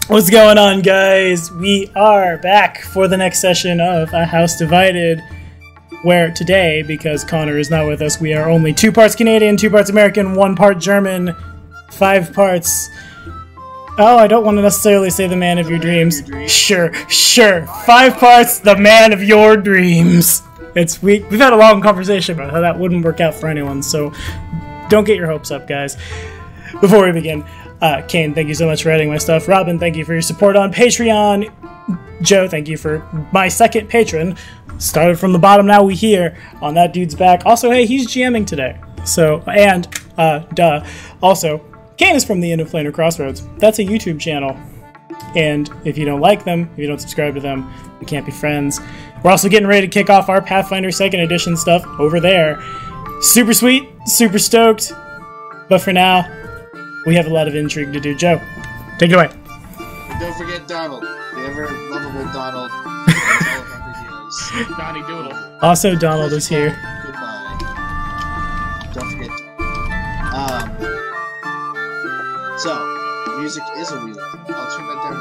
What's going on, guys? We are back for the next session of A House Divided, where today, because Connor is not with us, we are only 2 parts Canadian, 2 parts American, 1 part German, 5 parts... Oh, I don't want to necessarily say the man of your dreams. Sure. 5 parts the man of your dreams. We've had a long conversation about how that wouldn't work out for anyone, so don't get your hopes up, guys. Before we begin, Kane, thank you so much for editing my stuff. Robin, thank you for your support on Patreon. Joe, thank you for my second patron. Started from the bottom, now we here on that dude's back. Also, hey, he's GMing today. So, and, also, Kane is from the End of Planar Crossroads. That's a YouTube channel. And if you don't like them, if you don't subscribe to them, we can't be friends. We're also getting ready to kick off our Pathfinder 2nd Edition stuff over there. Super sweet, super stoked. But for now, we have a lot of intrigue to do. Joe, take it away. And don't forget Donald, the ever lovable Donald. Donnie Doodle. Also, Donald is here. Goodbye. Don't forget. So, music is a wheel. I'll turn that down.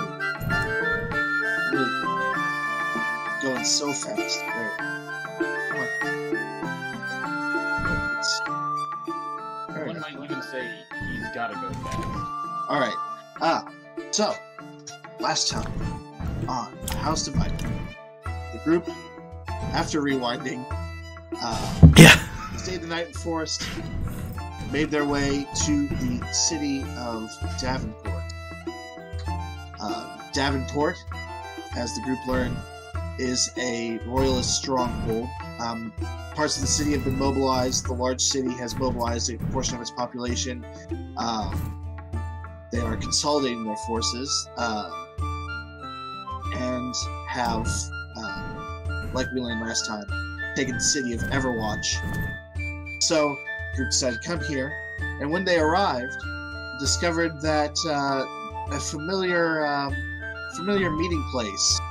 Really going so fast. There. Come on. One might even say he's gotta go fast. Alright. So, last time on House Divided, the group, after rewinding, stayed the night in the forest, made their way to the city of Davenport. Davenport, as the group learned, is a royalist stronghold. Parts of the city have been mobilized. The large city has mobilized a portion of its population. They are consolidating their forces and have, like we learned last time, taken the city of Everwatch. So, the group decided to come here, and when they arrived, discovered that a familiar meeting place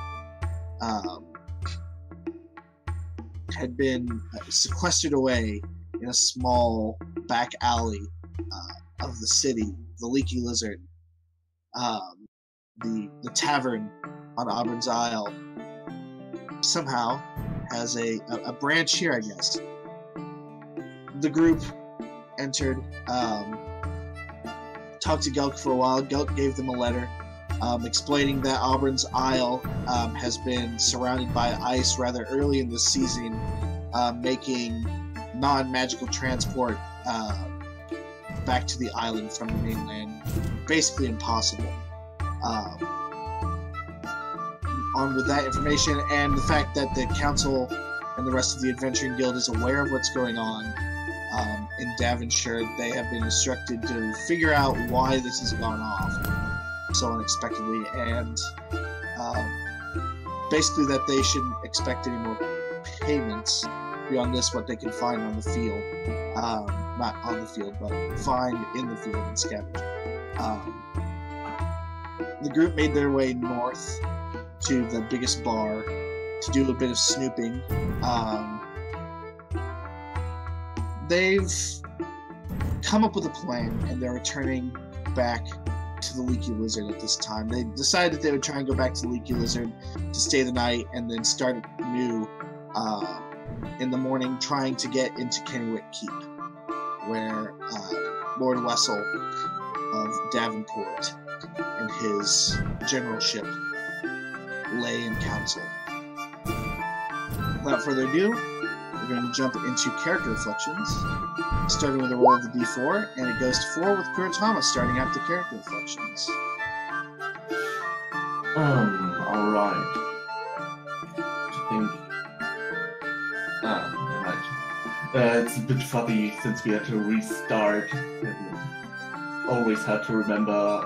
had been sequestered away in a small back alley of the city, the Leaky Lizard. The tavern on Auburn's Isle somehow has a branch here, I guess. The group entered, talked to Gelk for a while. Gelk gave them a letter explaining that Auburn's Isle has been surrounded by ice rather early in the season, making non-magical transport back to the island from the mainland basically impossible. Armed with that information and the fact that the council and the rest of the Adventuring Guild is aware of what's going on in Devonshire, they have been instructed to figure out why this has gone off so unexpectedly, and basically that they shouldn't expect any more payments beyond this, what they can find on the field. Not on the field, but find in the field and scavenge. The group made their way north to the biggest bar to do a bit of snooping. They've come up with a plan, and they're returning back to the Leaky Lizard at this time. They decided they would try and go back to the Leaky Lizard to stay the night and then start new in the morning, trying to get into Kennewick Keep, where Lord Wessel of Davenport and his generalship lay in council. Without further ado, we're going to jump into character reflections, starting with a roll of the d4, and it goes to 4 with Kuratama starting out the character reflections. Alright. I think... right. It's a bit fuzzy since we had to restart, and always had to remember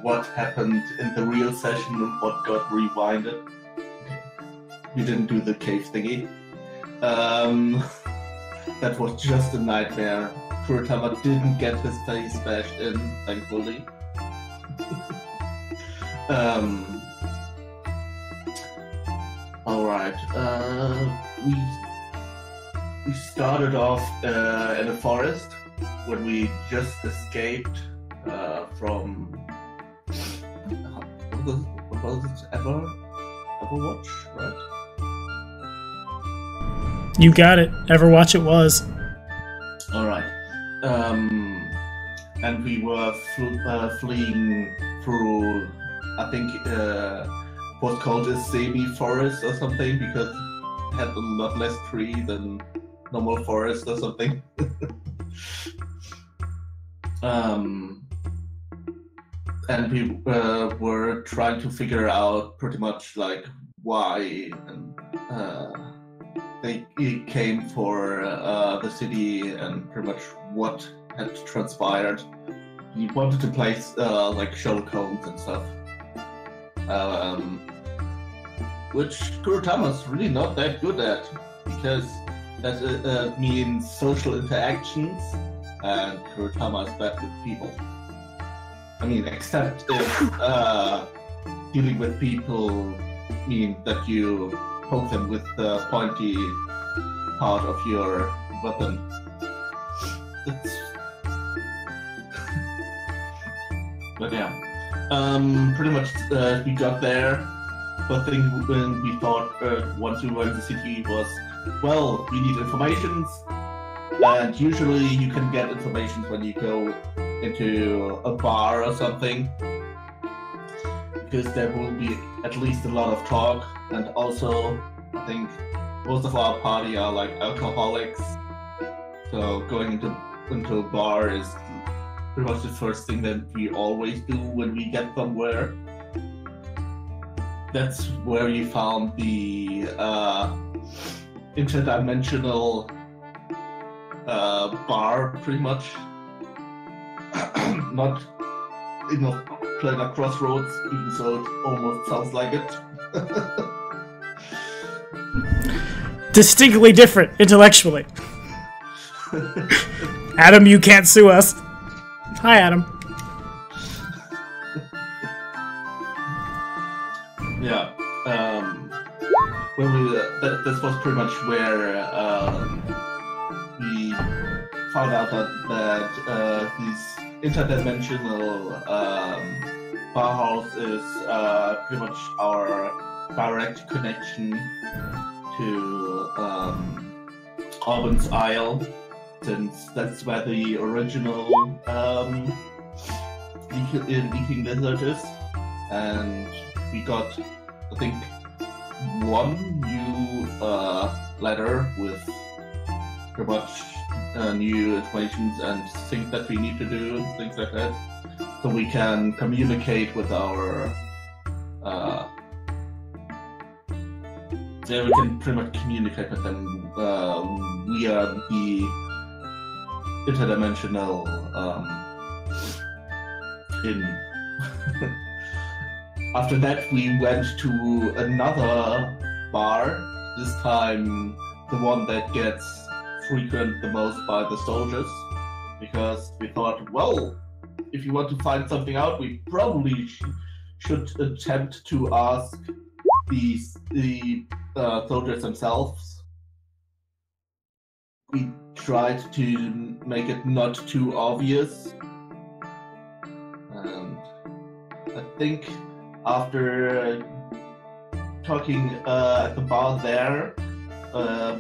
what happened in the real session and what got rewinded. We didn't do the cave thingy. That was just a nightmare. Kuratama didn't get his face bashed in, thankfully. Alright, we started off in a forest when we just escaped from was it? Overwatch, right? You got it. Everwatch it was. All right. And we were fleeing through, I think, what's called a semi-forest or something, because it had a lot less tree than normal forest or something. And we were trying to figure out pretty much like why and they came for the city and pretty much what had transpired. He wanted to place like shell cones and stuff, which Kurotama's really not that good at, because that means social interactions, and Kurotama is bad with people. I mean, except if dealing with people mean that you poke them with the pointy part of your weapon. But yeah, pretty much we got there. The thing when we thought once we were in the city was, well, we need informations, and usually you can get information when you go into a bar or something, because there will be at least a lot of talk, and also I think most of our party are like alcoholics, so going into a bar is pretty much the first thing that we always do when we get somewhere. That's where we found the interdimensional bar, pretty much. Not in a planar crossroads, even though it almost sounds like it. Distinctly different intellectually. Adam, you can't sue us. Hi, Adam. Yeah. When we this was pretty much where we found out that this interdimensional barhouse is pretty much our direct connection to Auburn's Isle, since that's where the original leaking lizard is, and we got, I think, one new letter with pretty much new information and things that we need to do, things like that, so we can communicate with our we can pretty much communicate with them via the interdimensional in. After that, we went to another bar, this time the one that gets frequented the most by the soldiers, because we thought, well, if you want to find something out, we probably should attempt to ask the soldiers themselves. We tried to make it not too obvious, and I think after talking at the bar there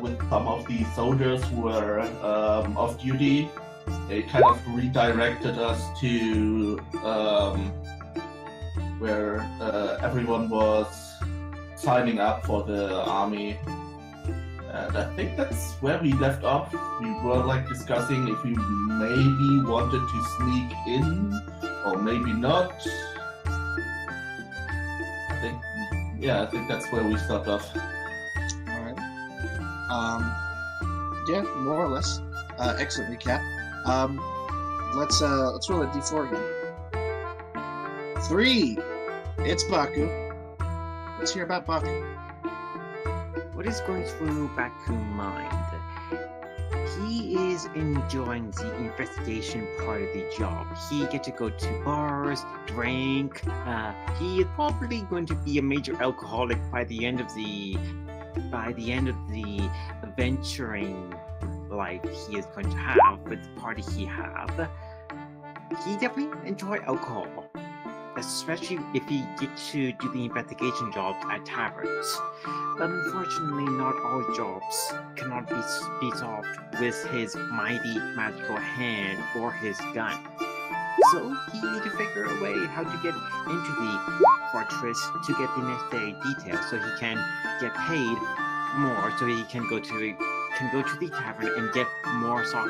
with some of the soldiers who were off duty, they kind of redirected us to where everyone was signing up for the army. And I think that's where we left off. We were like discussing if we maybe wanted to sneak in or maybe not. I think that's where we stopped off. Alright. Yeah, more or less. Excellent recap. Let's roll a d4 again. 3! It's Baku. Let's hear about Baku. What is going through Baku's mind? He is enjoying the investigation part of the job. He get to go to bars, drink. He is probably going to be a major alcoholic by the end of the adventuring life he is going to have with the party he have. He definitely enjoy alcohol. especially if he gets to do the investigation jobs at taverns. But unfortunately, not all jobs cannot be solved with his mighty magical hand or his gun. So he needs to figure a way how to get into the fortress to get the next day details, so he can get paid more, so he can go to the tavern and get more sake.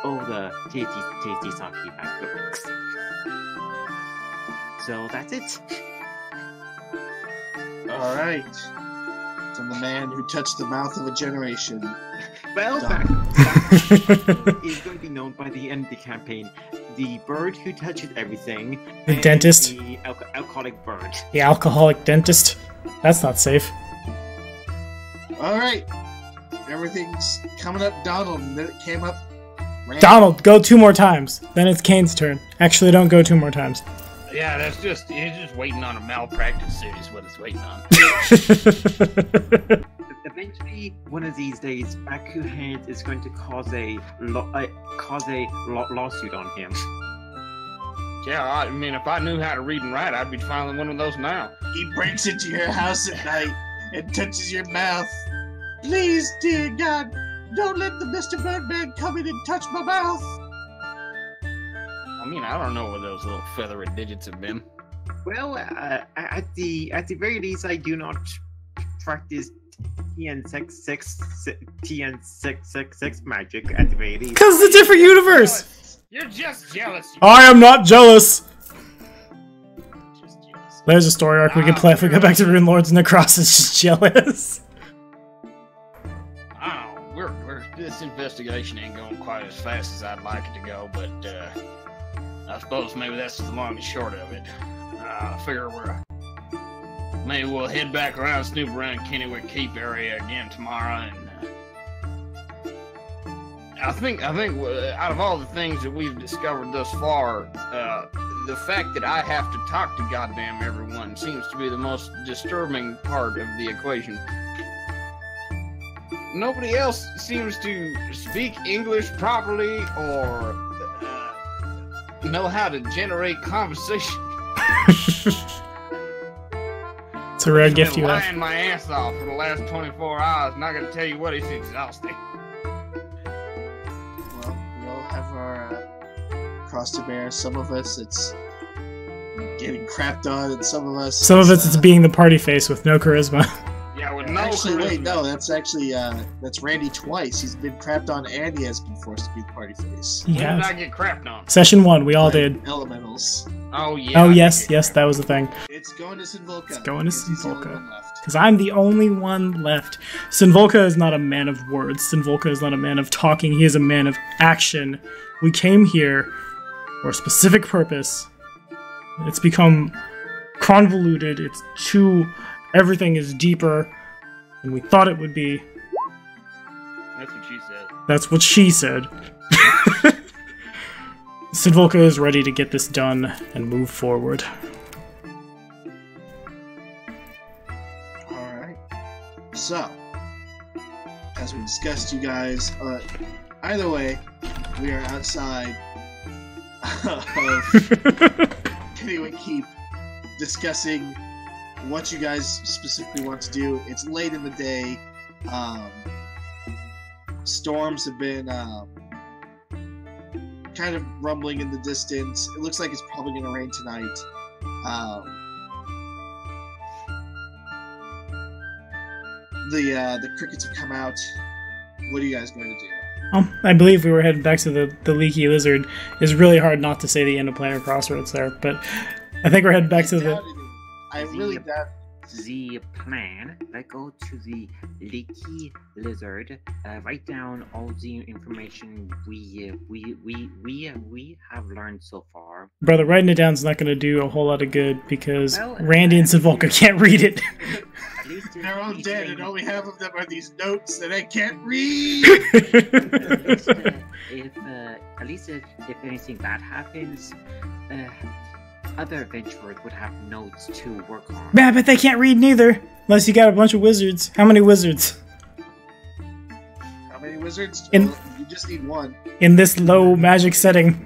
Oh, the tasty sake back books. So that's it. All right. From the man who touched the mouth of a generation. Well, Done. back is going to be known by the end of the campaign. The bird who touches everything. The and dentist. The alcoholic bird. The alcoholic dentist. That's not safe. All right. Everything's coming up, Donald. And then it came up. Randy. Donald, go 2 more times. Then it's Kane's turn. Actually, don't go 2 more times. Yeah, he's just waiting on a malpractice suit is what he's waiting on. Eventually, one of these days, Baku Hands is going to cause a lawsuit on him. Yeah, I mean, if I knew how to read and write, I'd be filing one of those now. He breaks into your house at night and touches your mouth. Please, dear God, don't let the Mr. Birdman come in and touch my mouth. I mean, I don't know where those little feathery digits have been. Well, at the very least, I do not practice TN666 magic at the very least. Because it's a different universe! You're just jealous. I am not jealous! Just jealous. There's a story arc we can play if we go back to Rune Lords and Necros is just jealous. I don't know. This investigation ain't going quite as fast as I'd like it to go, but I suppose maybe that's the long and short of it. I figure maybe we'll head back around, snoop around Kennywick Keep area again tomorrow, and I think out of all the things that we've discovered thus far, the fact that I have to talk to goddamn everyone seems to be the most disturbing part of the equation. Nobody else seems to speak English properly or know how to generate conversation. It's a rare gift I've been you lying have. my ass off for the last 24 hours, and I gotta tell you what, it's exhausting. Well, we all have our cross to bear. Some of us, it's getting crapped on, and some of us... It's being the party face with no charisma. Yeah, with no Actually, wait, charisma. no, that's actually, that's Randy twice. He's been crapped on, and he has been forced to be the party face. He When did I has. get crapped on? Session 1, we all did. Elementals. Oh, yeah. Oh, I yes, did get yes, that was the thing. It's going to Sinvolka. It's going to because he's the only Sinvolka. one left. Because I'm the only one left. Sinvolka is not a man of words. Sinvolka is not a man of talking. He is a man of action. We came here for a specific purpose. It's become convoluted. It's everything is deeper than we thought it would be. That's what she said. That's what she said. Sinvolka is ready to get this done and move forward. Alright. So, as we discussed, you guys, either way, we are outside of Kennywick Keep discussing what you guys specifically want to do. It's late in the day. Storms have been kind of rumbling in the distance. It looks like it's probably going to rain tonight. The crickets have come out. What are you guys going to do? I believe we were heading back to the Leaky Lizard. It's really hard not to say the end of Planar Crossroads there, but I think we're heading back to the... I really doubt. The plan, let's go to the Leaky Lizard, write down all the information we have learned so far. Brother, writing it down is not going to do a whole lot of good because Well, Randy and Sinvolka can't read it. At least They're all each dead, thing- and all we have of them are these notes that I can't read. At least if anything bad happens, other adventurers would have notes to work on. Man, but they can't read neither. Unless you got a bunch of wizards. How many wizards? How many wizards? In- Well, you just need one. In this low magic setting.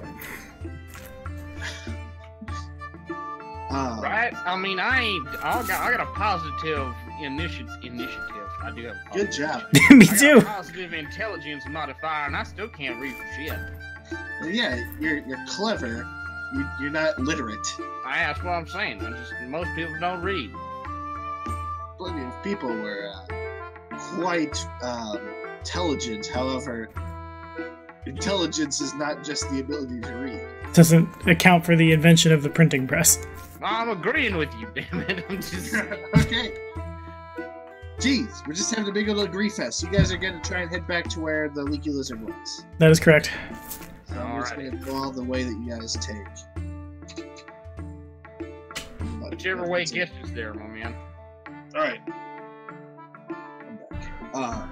Right? I mean, I got a positive initiative. I do have a positive. Good job. Me I got too. a positive intelligence modifier, and I still can't read for shit. Well, yeah, you're clever. You're not literate. That's what I'm saying. Most people don't read. Plenty of people were quite intelligent. However, intelligence is not just the ability to read. Doesn't account for the invention of the printing press. I'm agreeing with you, damn it. I'm just. Okay. Jeez, we're just having a big old agree fest. You guys are going to try and head back to where the leaky lizard was. That is correct. So I'm just going to go all the way that you guys take. Whichever way gets us there, my man. All right. I'm back.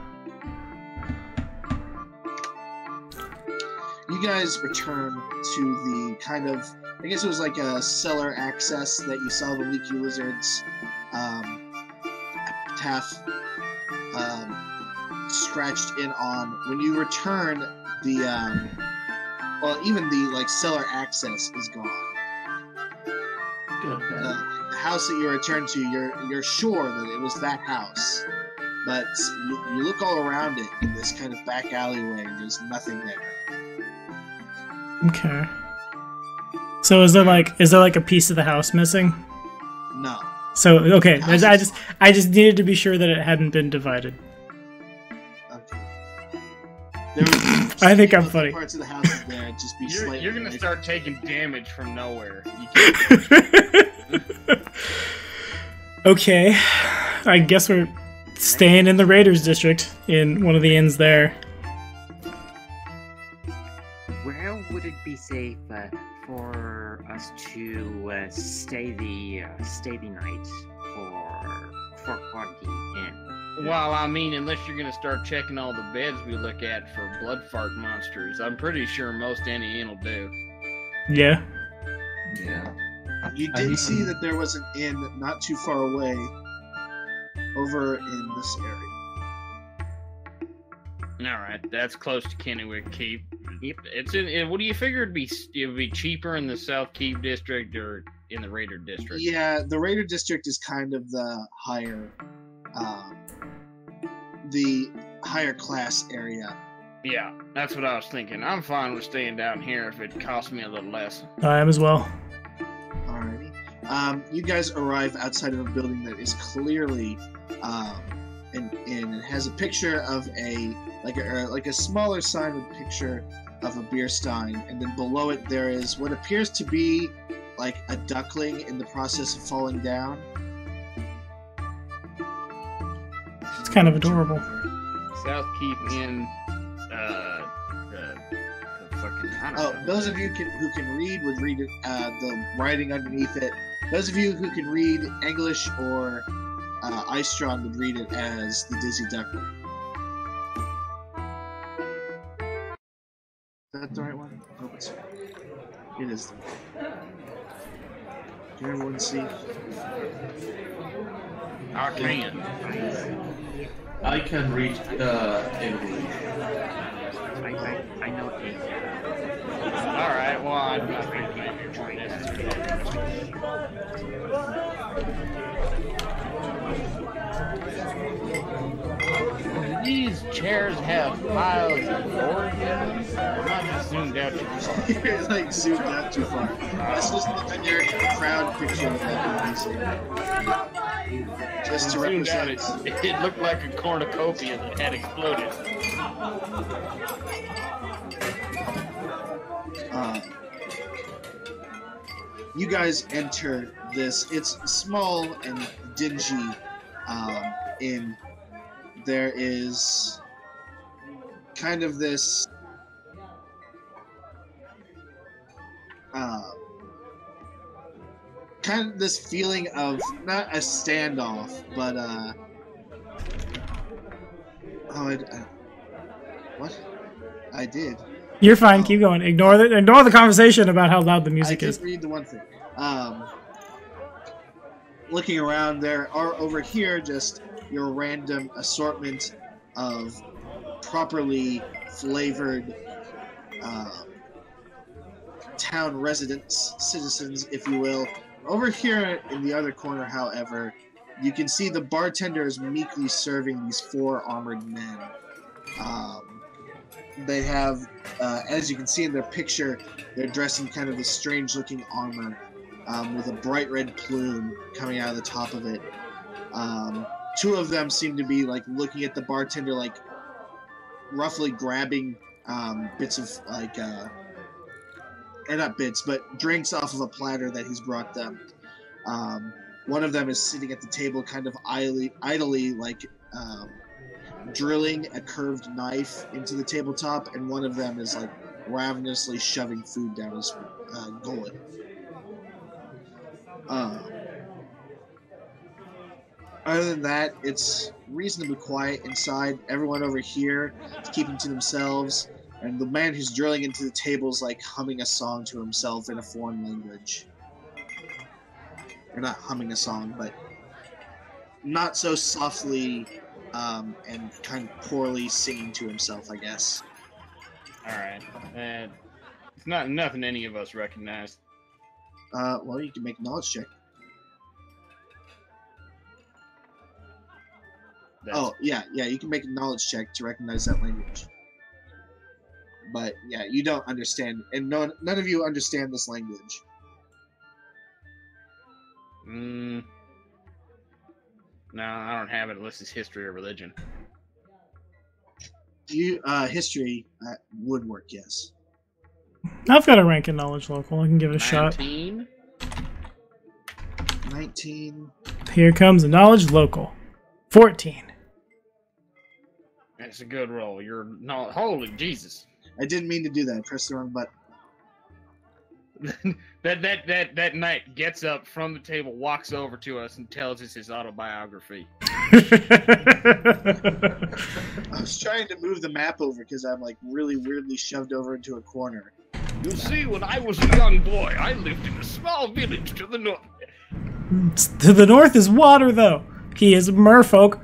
You guys return to the kind of, I guess it was like a cellar access that you saw the leaky lizards epitaph scratched in on. When you return, the even the like cellar access is gone. Good. The house that you returned to, you're sure that it was that house, but you look all around it in this kind of back alleyway, and there's nothing there. Okay. So is there like a piece of the house missing? No. So okay, House is I just needed to be sure that it hadn't been divided. Okay. There was I think I'm funny. parts of the house is there. It'd just be slightly. You're gonna away. start taking damage from nowhere. You can't. Okay, I guess we're staying in the Raiders district in one of the inns there. Where would it be safe for us to stay the night for quarantine in? Well, I mean, unless you're gonna start checking all the beds we look at for blood fart monsters, I'm pretty sure most any inn will do. Yeah. Yeah. You did see that there was an inn not too far away, over in this area. All right, that's close to Kennewick Keep. Yep, it's in. What do you figure it'd be cheaper in the South Keep district or in the Raider district? Yeah, the Raider district is kind of the higher class area. Yeah, that's what I was thinking. I'm fine with staying down here if it costs me a little less. I am as well. Alrighty. You guys arrive outside of a building that is clearly and it has a picture of a smaller sign with a picture of a beer stein, and then below it there is what appears to be like a duckling in the process of falling down. It's kind of adorable. South Keep in fucking. I don't know. Those of you who can read would read it, the writing underneath it. Those of you who can read English or Istron would read it as the Dizzy Duckling. Is that the right one? I hope it's right. It is the right one. Can everyone see? I can. I can read English. I know it. All right. Well, I think maybe it's more necessary. Do these chairs have files and boards in them? Or am I just zoomed out too far? You're like zoomed out too far. That's just the generic crowd picture of that movie. Just to Zoomed out, represent. it looked like a cornucopia that had exploded. You guys enter this. It's small and dingy. In there is kind of this feeling of not a standoff, but what? I did. You're fine. Keep going. Ignore the conversation about how loud the music I is. did read the one thing. Looking around, there are over here just your random assortment of properly flavored town residents, citizens, if you will. Over here in the other corner, however, you can see the bartender is meekly serving these 4 armored men. They have, as you can see in their picture, they're dressed in kind of this strange-looking armor with a bright red plume coming out of the top of it. 2 of them seem to be like looking at the bartender, like roughly grabbing bits of like, or not bits, but drinks off of a platter that he's brought them. One of them is sitting at the table, kind of idly like drilling a curved knife into the tabletop, and one of them is like ravenously shoving food down his gullet. Other than that, it's reasonably quiet inside. Everyone over here is keeping to themselves, and the man who's drilling into the table is like humming a song to himself in a foreign language. Or not humming a song, but not so softly and kind of poorly singing to himself, I guess. Alright. It's not nothing any of us recognize. Well, you can make a knowledge check. Oh, yeah, you can make a knowledge check to recognize that language. But, yeah, you don't understand, and none of you understand this language. No, I don't have it unless it's history or religion. History would work, yes. I've got a rank in knowledge local. I can give it a shot. 19. Here comes a knowledge local. 14. That's a good roll. You're not. Holy Jesus! I didn't mean to do that. I pressed the wrong button. that knight gets up from the table, walks over to us, and tells us his autobiography. I was trying to move the map over because I'm like really weirdly shoved over into a corner. You see, when I was a young boy, I lived in a small village to the north. To the north is water, though. He is a merfolk.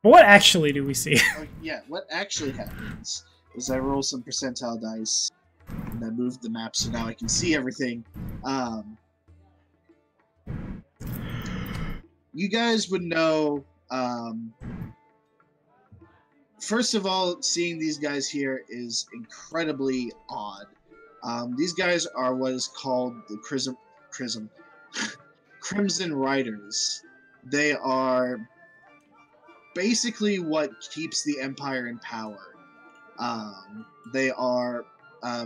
What actually do we see? Yeah, what actually happens is I roll some percentile dice, and I moved the map so now I can see everything. You guys would know, first of all, seeing these guys here is incredibly odd. These guys are what is called the Crimson Riders. They are basically what keeps the Empire in power. They are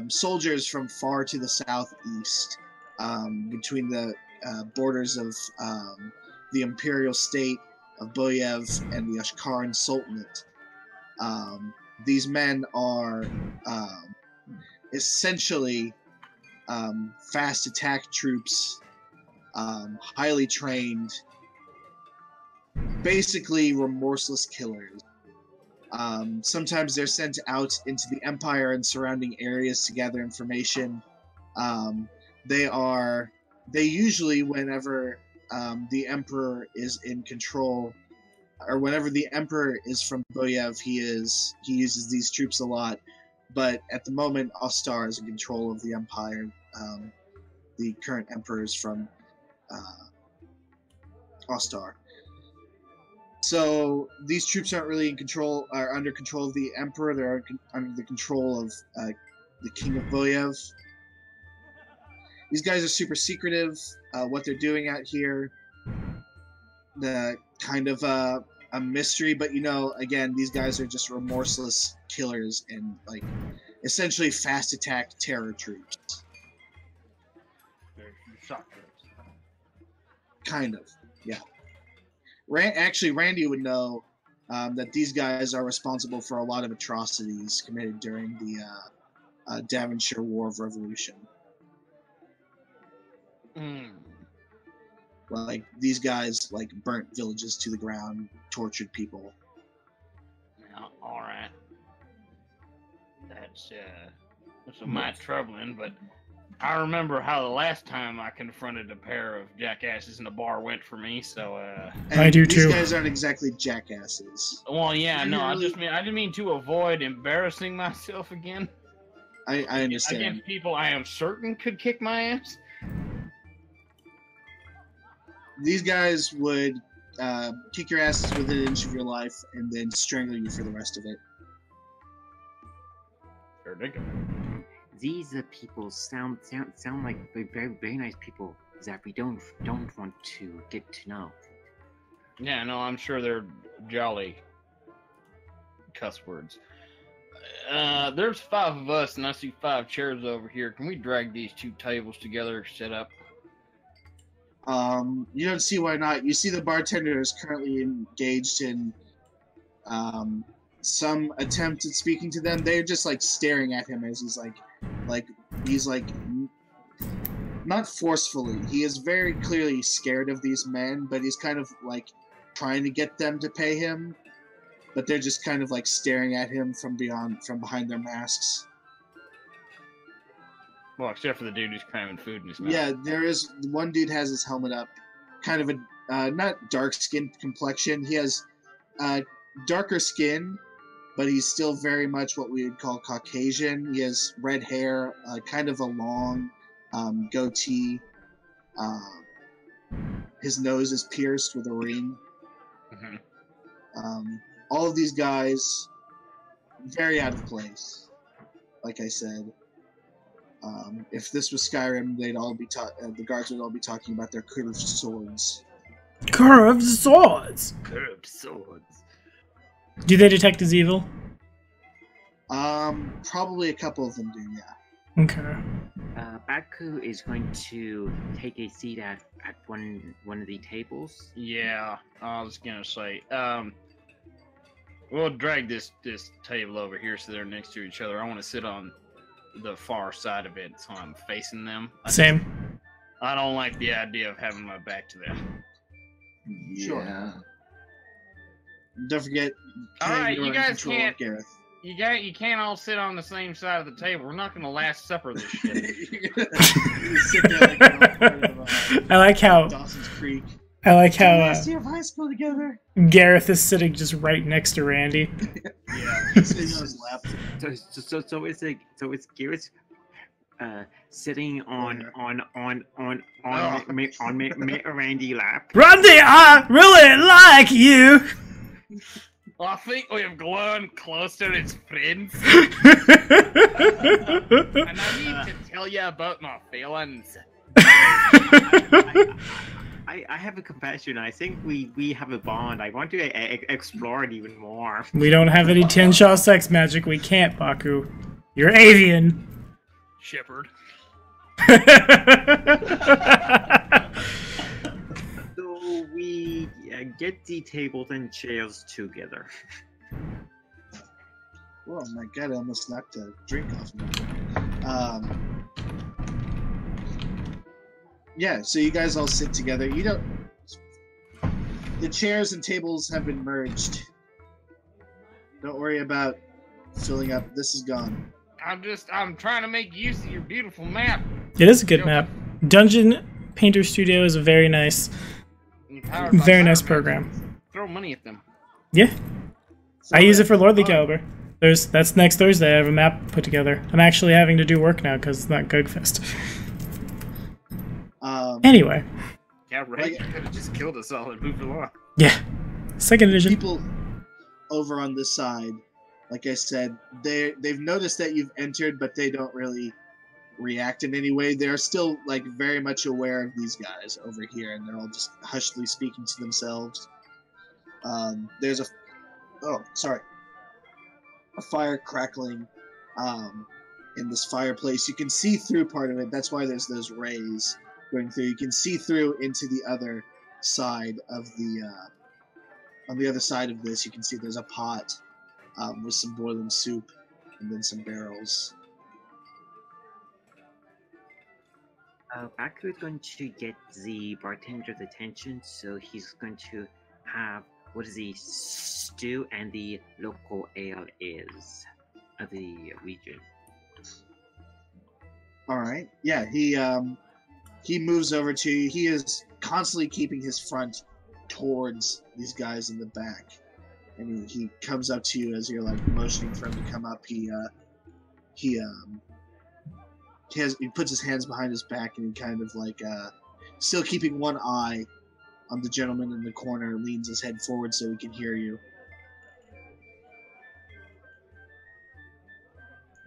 soldiers from far to the southeast, between the borders of the Imperial State of Boyev and the Ashkaran Sultanate. These men are essentially fast attack troops, highly trained, basically remorseless killers. Sometimes they're sent out into the Empire and surrounding areas to gather information. They usually, whenever the Emperor is in control, or whenever the Emperor is from Boyev, he uses these troops a lot. But at the moment, Ostar is in control of the Empire. The current Emperor is from Ostar. So these troops aren't really under control of the Emperor. They're under the control of the King of Boyev. These guys are super secretive. What they're doing out here, the kind of a mystery. But again, these guys are just remorseless killers and like essentially fast attack terror troops. Kind of, yeah. Actually, Randy would know that these guys are responsible for a lot of atrocities committed during the Devonshire War of Revolution. Like, these guys, like, burnt villages to the ground, tortured people. Yeah, alright. That's a mite troubling, but I remember how the last time I confronted a pair of jackasses in a bar went for me, so, I do too. These guys aren't exactly jackasses. Well, yeah, no, I didn't mean to avoid embarrassing myself again. I understand. Against people I am certain could kick my ass. These guys would kick your asses within an inch of your life and then strangle you for the rest of it. These people sound like very very nice people that we don't want to get to know. Yeah, no, I'm sure they're jolly cuss words. There's 5 of us, and I see 5 chairs over here. Can we drag these 2 tables together, set up? You don't see why not. You see the bartender is currently engaged in some attempt at speaking to them. They're just like staring at him as he's not forcefully. He is very clearly scared of these men, but he's kind of like trying to get them to pay him. But they're just kind of like staring at him from behind their masks. Well, except for the dude who's cramming food in his mouth. Yeah, there is one dude has his helmet up, kind of a not dark skinned complexion. He has darker skin, but he's still very much what we would call Caucasian. He has red hair, kind of a long goatee. His nose is pierced with a ring. Mm-hmm. All of these guys, very out of place. Like I said, if this was Skyrim, they'd all be the guards would all be talking about their curved swords. Curved swords. Curved swords. Do they detect as evil? Probably a couple of them do, yeah. Okay. Baku is going to take a seat at one of the tables. Yeah, I was gonna say, we'll drag this table over here so they're next to each other. I want to sit on the far side of it, so I'm facing them. Same. I don't like the idea of having my back to them. Sure. Yeah. Don't forget. All right, you guys control of can't. Gareth. You can't all sit on the same side of the table. We're not gonna last supper this shit. You sit there like you're all part of, I like how Dawson's Creek. Last year of high school together. Gareth is sitting just right next to Randy. Yeah, he's sitting on his lap. So it's Garrett sitting on Randy lap. Randy, I really like you. Well, I think we have grown closer as friends. And I need to tell you about my feelings. I have a confession. I think we have a bond. I want to explore it even more. We don't have any Tinshaw sex magic. We can't, Baku. You're avian. Shepherd. So we get the tables and chairs together. Oh my god, I almost knocked a drink off me. Yeah, so you guys all sit together. You don't. The chairs and tables have been merged. Don't worry about filling up. This is gone. I'm trying to make use of your beautiful map. It is a good map. Dungeon Painter Studio is a very nice program. Throw money at them. Yeah. I use it for Lordly Caliber. That's next Thursday. I have a map put together. I'm actually having to do work now because it's not Gugfest. Anyway. Yeah, right. You could have just killed us all and moved along. Yeah. Second edition. People over on this side, like I said, they've noticed that you've entered, but they don't really react in any way. They're still like very much aware of these guys over here, and they're all just hushedly speaking to themselves. There's a fire crackling in this fireplace. You can see through part of it. That's why there's those rays going through. You can see through into the other side of the on the other side of this. You can see there's a pot with some boiling soup and then some barrels. Baku is going to get the bartender's attention, so he's going to have what is the stew and the local ale is of the region. All right. Yeah, he moves over to you. He is constantly keeping his front towards these guys in the back, and he comes up to you as you're like motioning for him to come up. He he puts his hands behind his back and he kind of like still keeping one eye on the gentleman in the corner, leans his head forward so he can hear you.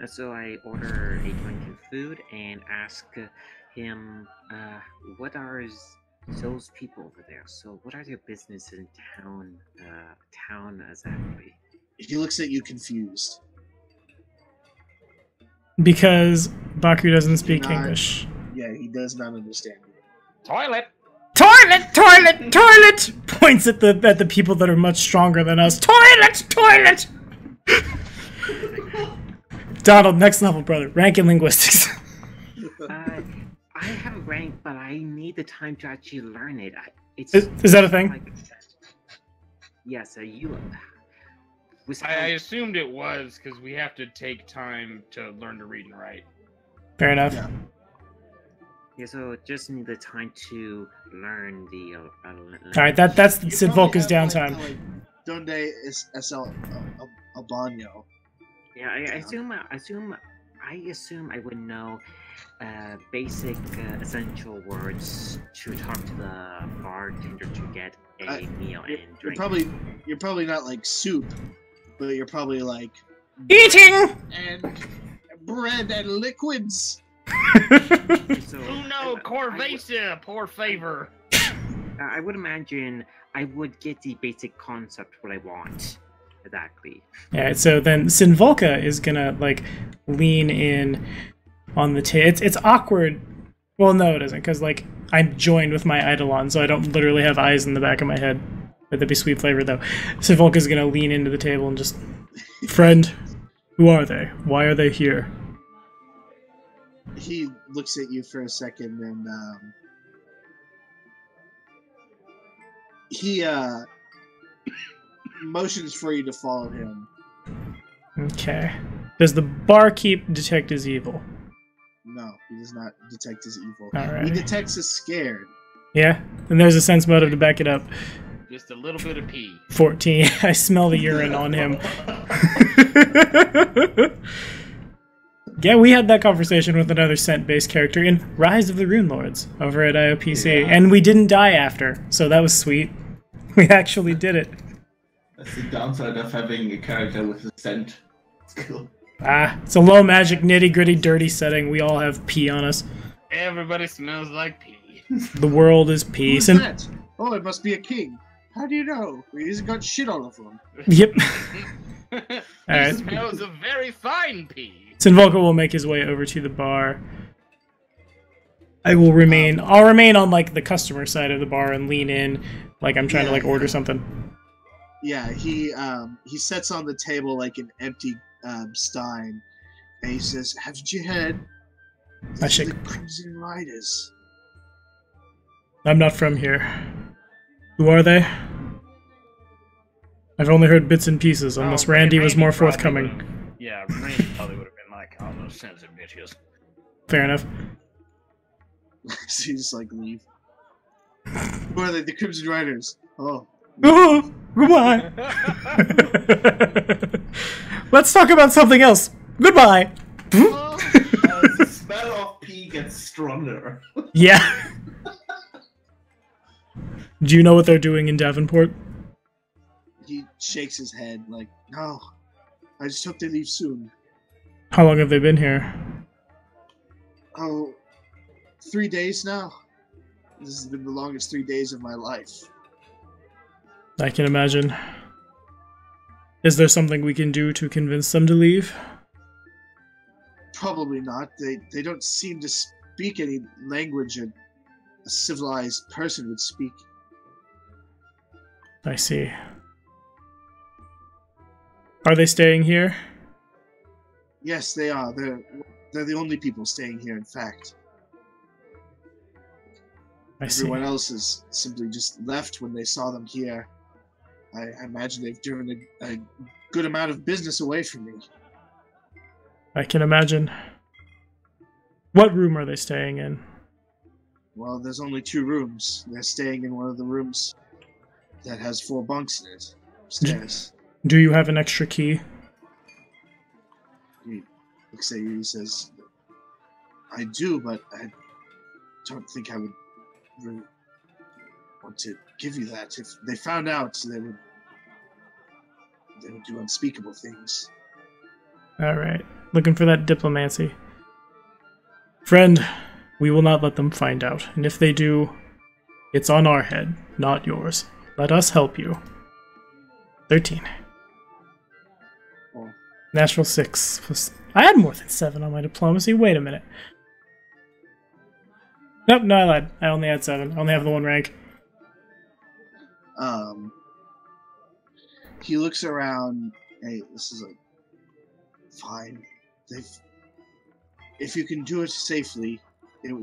So I order a drink and food and ask him, what are those people over there? So what are their business in town exactly? He looks at you confused. Because Baku doesn't speak Not- English. Yeah, he does not understand you. Toilet! Toilet, toilet, toilet! Points at the people that are much stronger than us. Toilet, toilet! Donald, next level, brother. Rank in linguistics. I have a rank, but I need the time to actually learn it. Is that a thing? Like, yes, you. I assumed it was because we have to take time to learn to read and write. Fair enough. Yeah. Yeah, so just need the time to learn the. Alright, that's You Sid probably Volka's have, downtime. Like, Donde es el baño? Yeah, I assume I would know basic essential words to talk to the bartender to get a meal and drink. You're probably not like soup, but you're probably like Eating! and bread and liquids. So, Uno Corvesa, por favor. I would imagine I would get the basic concept what I want. Exactly. Alright, so then Sinvolka is gonna, like, lean in on the table. It's awkward. Well, no, it isn't, because, like, I'm joined with my Eidolon, so I don't literally have eyes in the back of my head. But they'd be sweet flavored, though. Sinvolka's gonna lean into the table and just... Friend, who are they? Why are they here? He looks at you for a second and he motions for you to follow him. Okay. Does the barkeep detect his evil? No, he does not detect his evil. Alright. He detects his scared. Yeah? Then there's a sense motive to back it up. Just a little bit of pee. 14. I smell the urine on him. Yeah, we had that conversation with another scent-based character in Rise of the Rune Lords over at IOPC, Yeah. and we didn't die after, so that was sweet. We actually did it. That's the downside of having a character with a scent skill. Ah, it's a low magic, nitty-gritty, dirty setting. We all have pee on us. Everybody smells like pee. The world is peace. Who's And that? Oh, it must be a king. How do you know? He's got shit all over him. yep. He Alright. smells of very fine pee. Sinvolka will make his way over to the bar. I'll remain on like the customer side of the bar and lean in like I'm trying to like order something. Yeah, he sets on the table like an empty stein, and he says, "Haven't you heard? I These are shake. the Crimson Riders." I'm not from here. Who are they? I've only heard bits and pieces, unless Oh, Randy was more probably forthcoming. would've- Yeah, Randy probably would have been like, "Oh, those sons of bitches." Fair enough. So you just like leave. Who are they? The Crimson Riders. Oh, Oh, goodbye. Let's talk about something else. Goodbye. The smell of pee gets stronger. Yeah. Do you know what they're doing in Davenport? he shakes his head like, "No, I just hope they leave soon." How long have they been here? Oh, 3 days now. This has been the longest 3 days of my life. I can imagine. Is there something we can do to convince them to leave? Probably not. They don't seem to speak any language a civilized person would speak. I see. Are they staying here? Yes, they are. They're the only people staying here, in fact. I see. Everyone else has simply just left when they saw them here. I imagine they've driven a good amount of business away from me. I can imagine. What room are they staying in? Well, there's only 2 rooms. They're staying in one of the rooms that has 4 bunks in it. Upstairs. Do you have an extra key? He looks at you, he says, I do, but I don't think I would really want to give you that. If they found out, they would do unspeakable things. All right. Looking for that diplomacy. Friend, we will not let them find out. And if they do, it's on our head, not yours. Let us help you. 13. Oh. Natural 6. I had more than 7 on my diplomacy. Wait a minute. Nope, no, I lied. I only had 7. I only have the 1 rank. He looks around. Hey, this is fine. If you can do it safely, it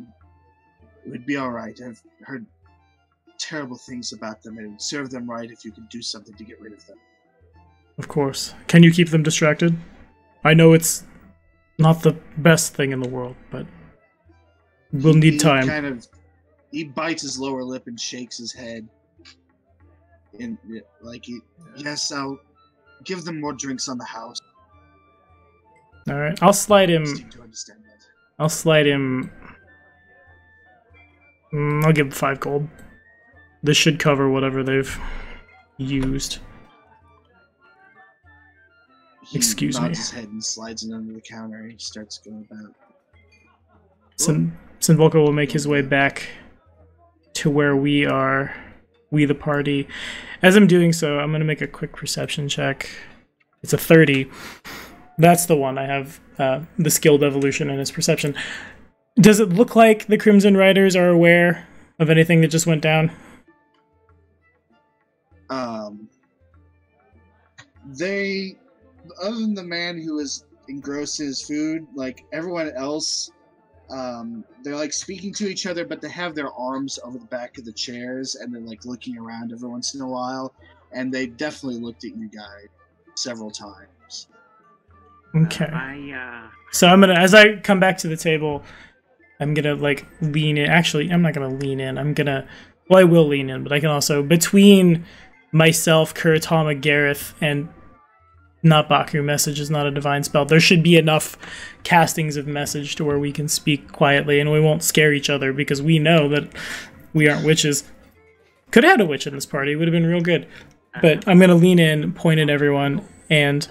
would be all right. I've heard terrible things about them, and it would serve them right if you could do something to get rid of them. Of course. Can you keep them distracted? I know it's not the best thing in the world, but we'll need time. He bites his lower lip and shakes his head. And yes, I'll give them more drinks on the house. All right, I'll slide him. To understand that. I'll slide him. I'll give him 5 gold. This should cover whatever they've used. Excuse me. He nods his head and slides it under the counter. He starts going about. Sinvolka will make his way back to where we are. We the party. As I'm doing so, I'm going to make a quick perception check. It's a 30. That's the one. I have the skilled evolution in his perception. Does it look like the Crimson Riders are aware of anything that just went down? They, other than the man who is engrossed in his food, like everyone else, they're like speaking to each other, but they have their arms over the back of the chairs and they're like looking around every once in a while. And they definitely looked at you guys several times. Okay. So I'm gonna, as I come back to the table, I'm gonna like lean in. Actually, I'm not gonna lean in. I will lean in, but I can also, between myself, Kuratama, Gareth, and not Baku, message is not a divine spell. There should be enough castings of message to where we can speak quietly and we won't scare each other because we know that we aren't witches. Could have had a witch in this party. It would have been real good. But I'm going to lean in, point at everyone, and...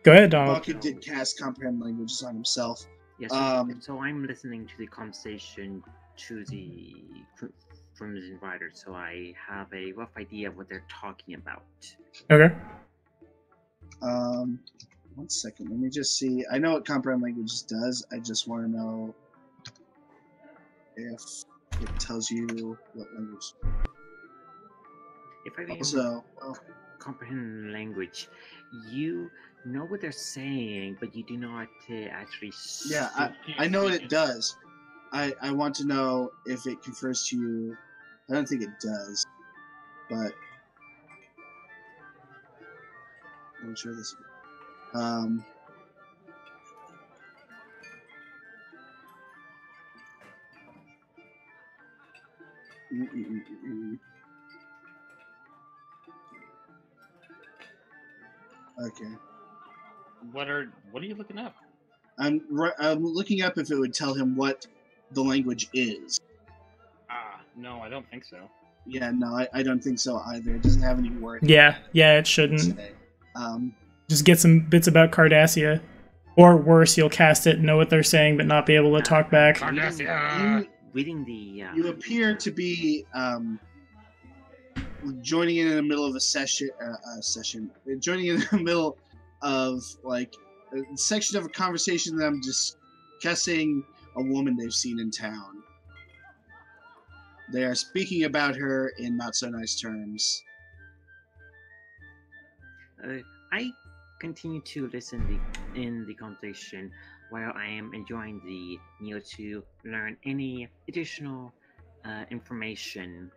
Go ahead, Donald. Baku did cast Comprehend Languages on himself. Yes, so I'm listening to the conversation to the Crimson Rider, so I have a rough idea of what they're talking about. Okay. 1 second, let me just see. I know what Comprehend Languages does. I just want to know if it tells you what language. If I may comprehend language, you know what they're saying, but you do not actually. Yeah, I know what it does. I want to know if it confers to you. I don't think it does, but I'm sure this. Okay. What are you looking up? I'm looking up if it would tell him what the language is. No, I don't think so. Yeah, no, I don't think so either. It doesn't have any words. Yeah, it shouldn't. Just get some bits about Cardassia. Or worse, you'll cast it, know what they're saying, but not be able to talk back. Cardassia! Reading the... You appear to be joining in the middle of a session. Joining in the middle of, like, a section of a conversation that I'm discussing a woman they've seen in town. They are speaking about her in not so nice terms. I continue to listen in the conversation while I am enjoying the meal to learn any additional information.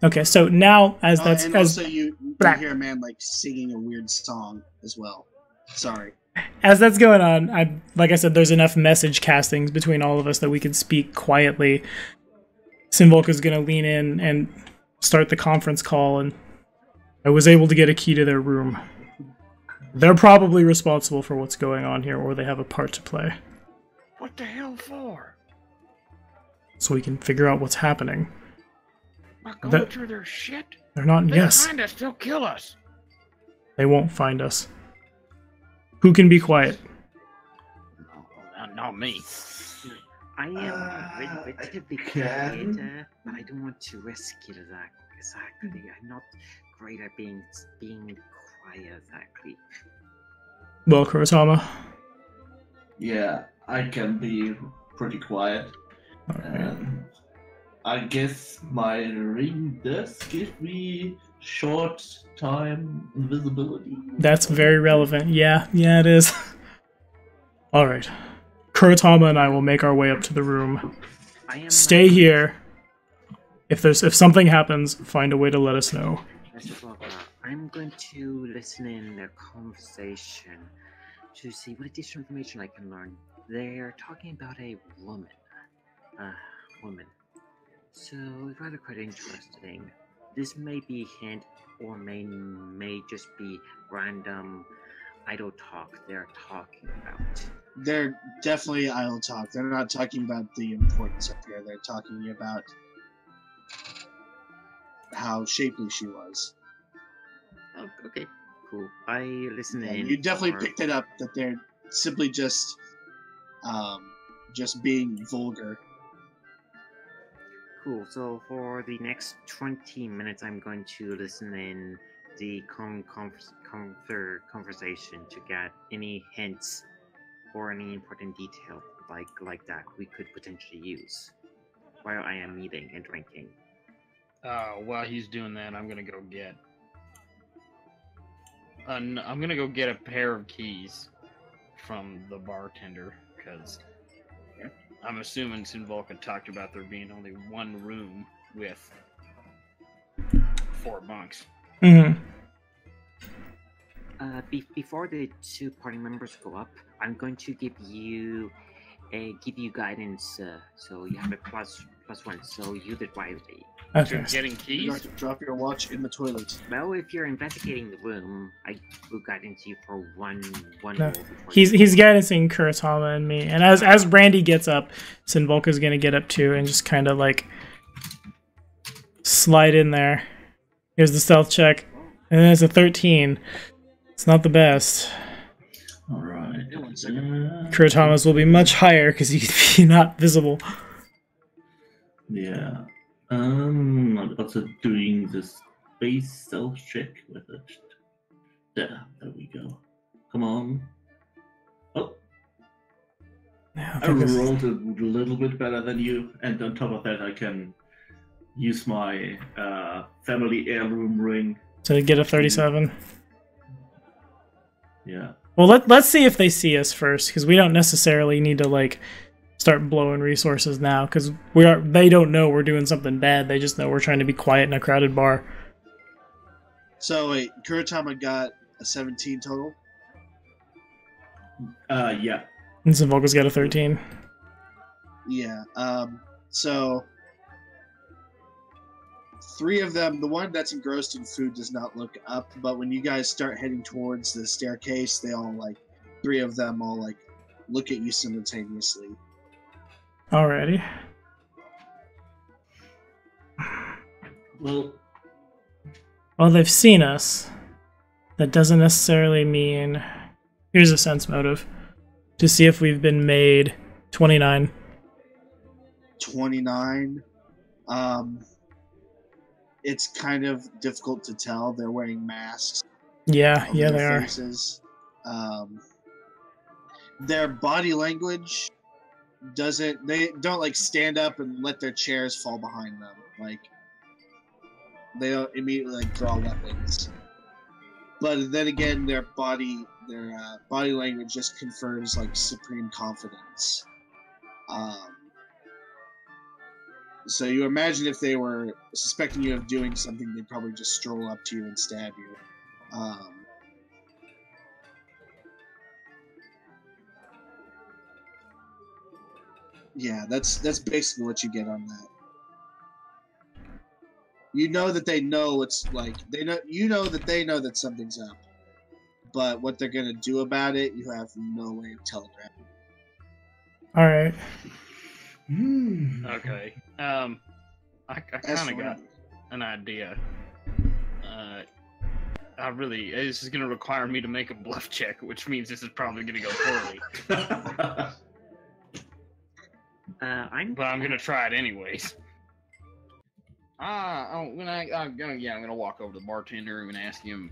Okay, so now as that's and as also you hear a man like singing a weird song as well. Sorry. As that's going on, like I said, there's enough message castings between all of us that we can speak quietly. Sinvolka's gonna lean in and start the conference call, and I was able to get a key to their room. They're probably responsible for what's going on here, or they have a part to play. What the hell for? So we can figure out what's happening. Not going through their shit? They're not, They yes. find us, they'll kill us. They won't find us. Who can be quiet? Not me. I am relatively quiet, but I don't want to risk it exactly. I'm not great at being quiet exactly. Well, Kurotama. Yeah, I can be pretty quiet. Alright. I guess my ring does give me short time invisibility. That's very relevant. Yeah, it is. Alright. Kurotama and I will make our way up to the room. Stay here. If something happens, find a way to let us know. Mr. Walker, I'm going to listen in their conversation to see what additional information I can learn. They're talking about a woman. So it's rather quite interesting. This may be a hint, or may just be random idle talk they're talking about. They're definitely idle talk. They're not talking about the importance up here. They're talking about how shapely she was. Oh, okay, cool. I listen Yeah, in. you definitely picked it up that they're simply just being vulgar. Cool. So for the next 20 minutes, I'm going to listen in the conversation to get any hints or any important detail like that we could potentially use while I am eating and drinking. While he's doing that, I'm gonna go get. I'm gonna go get a pair of keys from the bartender because I'm assuming Sinvolka talked about there being only one room with 4 bunks. Mm-hmm. Before the 2 party members go up, I'm going to give you guidance. So you have a plus 1. So use it wisely. Okay. Getting You keys. have to drop your watch in the toilet. Well, if you're investigating the room, I will guidance you for one No. roll before He's you- guidancing Kurotama and me, and as Brandy gets up, Sinvolka's gonna get up too and just kind of like slide in there. Here's the stealth check, and then it's a 13. It's not the best. Alright. Yeah, 1 second. Kurotama's will be much higher because he's not visible. Yeah. I'm also doing this base stealth check with it. There we go. Come on. Oh, Yeah, I rolled a little bit better than you, and on top of that, I can use my family heirloom ring. to get a 37. Yeah. Well, let's see if they see us first, because we don't necessarily need to like start blowing resources now, because they don't know we're doing something bad. They just know we're trying to be quiet in a crowded bar. So wait, Kurotama got a 17 total. Yeah. And Sinvolka's got a 13. Yeah. So 3 of them, the one that's engrossed in food does not look up, but when you guys start heading towards the staircase, they all 3 of them all look at you simultaneously. Alrighty. Well, They've seen us. That doesn't necessarily mean... Here's a sense motive. To see if we've been made. 29. 29. It's kind of difficult to tell. They're wearing masks. Yeah, over they their are. faces. Their body language they don't stand up and let their chairs fall behind them. They don't immediately draw weapons. But then again, their body language just confirms supreme confidence. So you imagine if they were suspecting you of doing something, they'd probably just stroll up to you and stab you. Yeah, that's basically what you get on that. You know that they know that they know that something's up, but what they're gonna do about it, you have no way of telegraphing. All right. Okay. I kind of got an idea. This is gonna require me to make a bluff check, which means this is probably gonna go poorly. I'm gonna try it anyways. I'm gonna walk over to the bartender and ask him,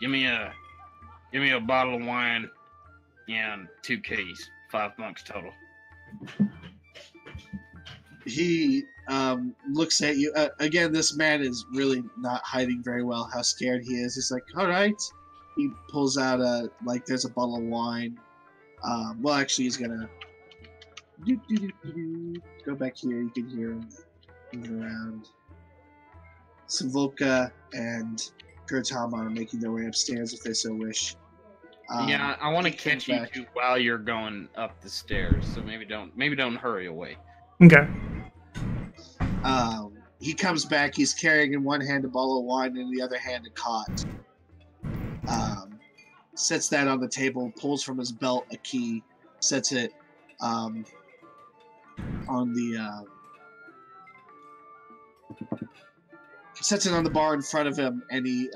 give me a bottle of wine and 2 keys, $5 total. He looks at you. Again, this man is really not hiding very well how scared he is. He's like, all right. He pulls out there's a bottle of wine. Well, actually, he's gonna go back here. You can hear him moving around. Simvolka and Kuratama are making their way upstairs if they so wish. I want to catch you two while you're going up the stairs, so maybe don't hurry away. Okay. He comes back. He's carrying in one hand a bottle of wine and in the other hand a cot. Sets that on the table, pulls from his belt a key, sets it on the bar in front of him, and he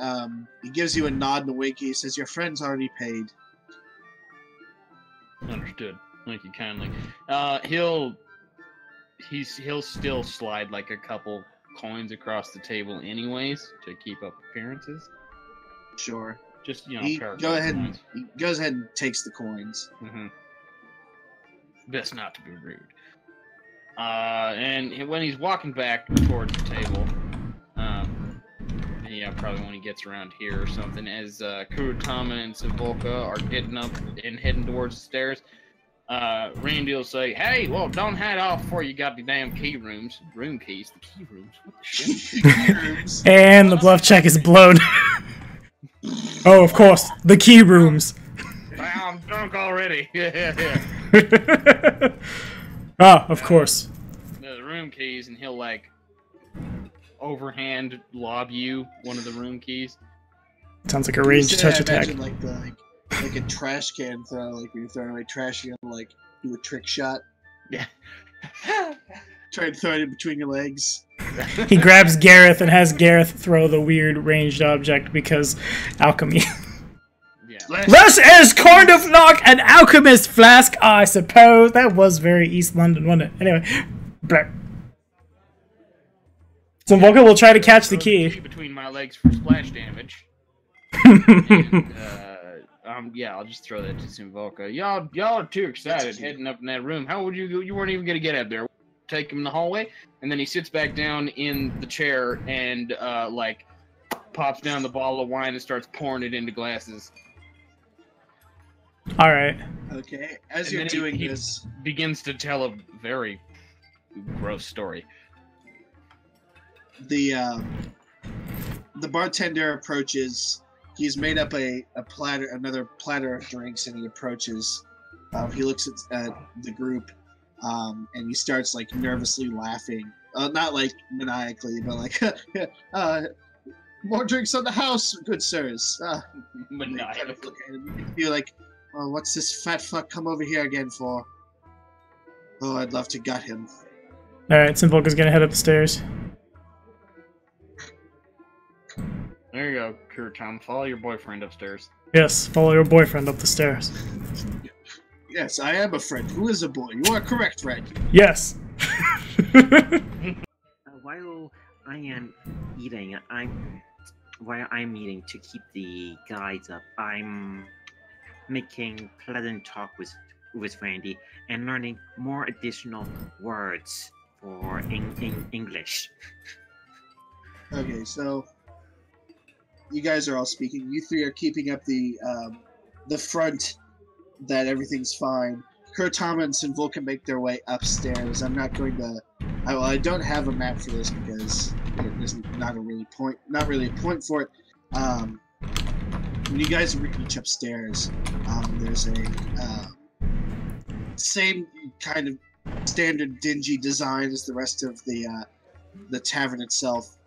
gives you a nod and a wink. He says, "Your friend's already paid." Understood. Thank you kindly. He'll still slide like a couple coins across the table anyways to keep up appearances. Sure. Just he goes ahead and takes the coins. Mm-hmm. Best not to be rude. And when he's walking back towards the table, probably when he gets around here or something, as Kuratama and Simvolka are getting up and heading towards the stairs, Randy will say, "Hey, well, don't head off before you got the damn room keys. The key rooms? What the shit?" Key rooms. And the bluff check is blown. Oh, of course, the key rooms. I'm drunk already. Yeah. Ah, of course. The room keys, and he'll overhand lob you one of the room keys. Sounds like a ranged touch attack. Imagine like a trash can throw, like when you're throwing away trash, you do a trick shot. Yeah. Try to throw it in between your legs. He grabs Gareth and has Gareth throw the weird ranged object because alchemy. Yeah. This is kind of like an alchemist flask, I suppose. That was very East London, wasn't it? Anyway. Blah. So Volka will try to catch the key. Between my legs for splash damage. And, I'll just throw that to Simvolka. Y'all are too excited heading up in that room. How would you weren't even gonna get up there. Take him in the hallway, and then he sits back down in the chair and pops down the bottle of wine and starts pouring it into glasses. All right. Okay. As you're doing this, begins to tell a very gross story. The bartender approaches. He's made up another platter of drinks, and he approaches. He looks at the group, and he starts nervously laughing. Not maniacally, but more drinks on the house, good sirs. Maniacally. You're like, oh, what's this fat fuck come over here again for? Oh, I'd love to gut him. All right, Simvolka's gonna head up the stairs. There you go, Kuratama. Follow your boyfriend upstairs. Yes, follow your boyfriend up the stairs. Yes, I am a friend. Who is a boy? You are correct, Red. Yes. While I am eating, to keep the guides up, I'm making pleasant talk with Randy and learning more additional words for English. Okay, so you guys are all speaking. You three are keeping up the front that everything's fine. Kuratama and Simvolka make their way upstairs. I'm not going to. I don't have a map for this because there's not really a point for it. When you guys reach upstairs, there's a same kind of standard dingy design as the rest of the tavern itself.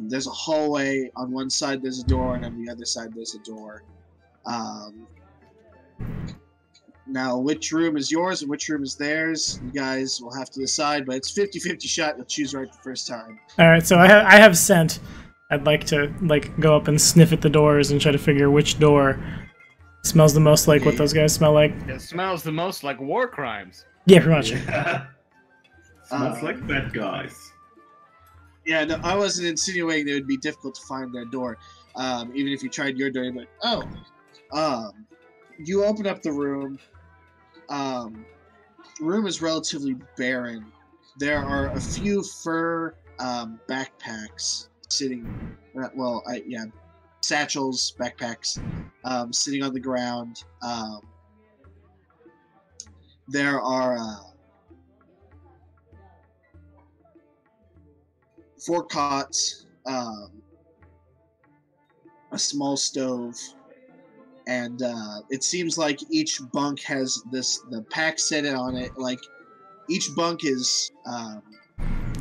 There's a hallway. On one side there's a door, and on the other side there's a door. Now, which room is yours and which room is theirs, you guys will have to decide, but it's 50-50 shot. You'll choose right the first time. All right, so I have scent. I'd like to go up and sniff at the doors and try to figure which door smells the most like what those guys smell like. It smells the most like war crimes. Yeah, pretty much. Yeah. Smells like bad guys. Yeah, no, I wasn't insinuating that it would be difficult to find their door, even if you tried your door. But you open up the room. Room is relatively barren. There are a few fur backpacks sitting. Satchels, backpacks, sitting on the ground. There are 4 cots, a small stove, and it seems like each bunk has the pack set on it. Like each bunk is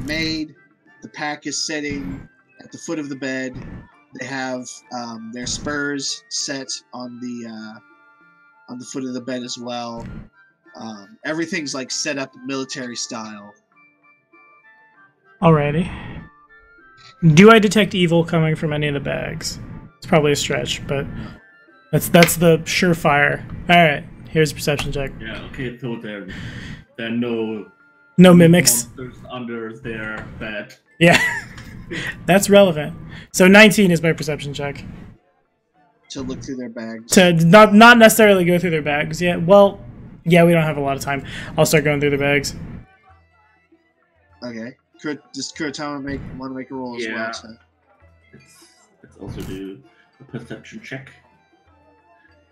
made. The pack is sitting at the foot of the bed. They have their spurs set on the foot of the bed as well. Everything's like set up military style. Alrighty. Do I detect evil coming from any of the bags? It's probably a stretch, but that's the surefire. Alright, here's a perception check. Yeah, okay, so there are no mimics monsters under their bed. Yeah. That's relevant. So 19 is my perception check. To look through their bags. To not necessarily go through their bags. Yeah, well, yeah, we don't have a lot of time. I'll start going through their bags. Okay. Does Kuratama want to make a roll as well? So. Let's also do a perception check.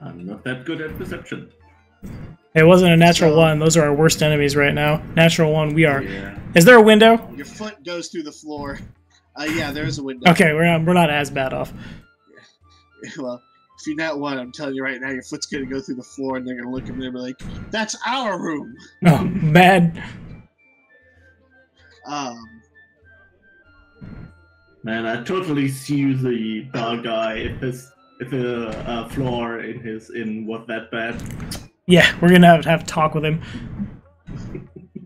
I'm not that good at perception. It wasn't a natural 1. Those are our worst enemies right now. Natural 1, we are. Yeah. Is there a window? Your foot goes through the floor. Yeah, there is a window. Okay, we're not as bad off. Yeah. Well, if you're not 1, I'm telling you right now, your foot's gonna go through the floor, and they're gonna look at me and be like, "That's our room." Oh, bad. Man, I totally see the bar guy if the floor in was that bad. Yeah, we're gonna have a talk with him.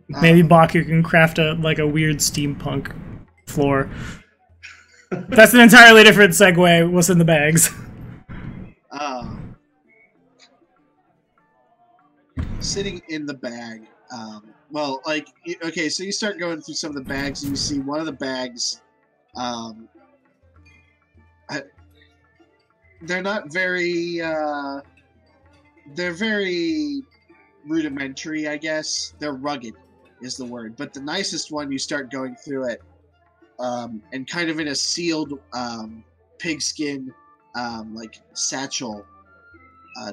Maybe Baku can craft a weird steampunk floor. That's an entirely different segue. What's in the bags? Sitting in the bag. Okay, so you start going through some of the bags, and you see one of the bags. They're not very. They're very rudimentary, I guess. They're rugged, is the word. But the nicest one, you start going through it, and kind of in a sealed pigskin satchel,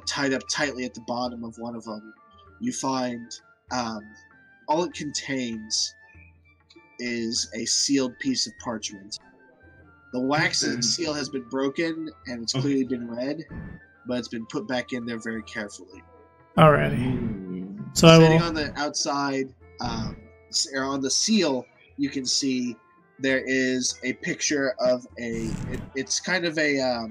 tied up tightly at the bottom of one of them, you find all it contains is a sealed piece of parchment. The wax seal has been broken, and it's clearly been read, but it's been put back in there very carefully. Alrighty. So sitting on the outside, or on the seal, you can see there is a picture of it's kind of a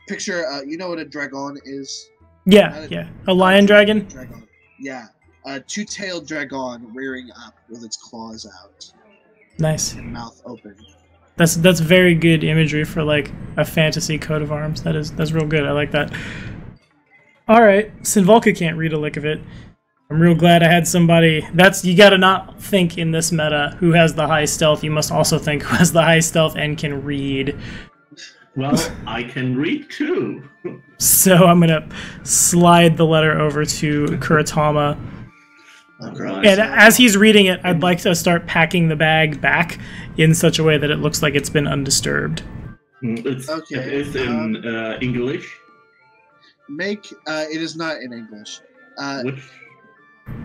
picture. You know what a dragon is? Yeah. A lion dragon? Dragon. Yeah. A 2-tailed dragon rearing up with its claws out. Nice. And mouth open. That's very good imagery for a fantasy coat of arms. That's real good. I like that. All right, Sinvolka can't read a lick of it. I'm real glad I had somebody. You gotta not think in this meta who has the high stealth. You must also think who has the high stealth and can read. Well, I can read too. So I'm gonna slide the letter over to Kuratama. Right. And as he's reading it, I'd like to start packing the bag back in such a way that it looks like it's been undisturbed. It is in English. It is not in English. Which?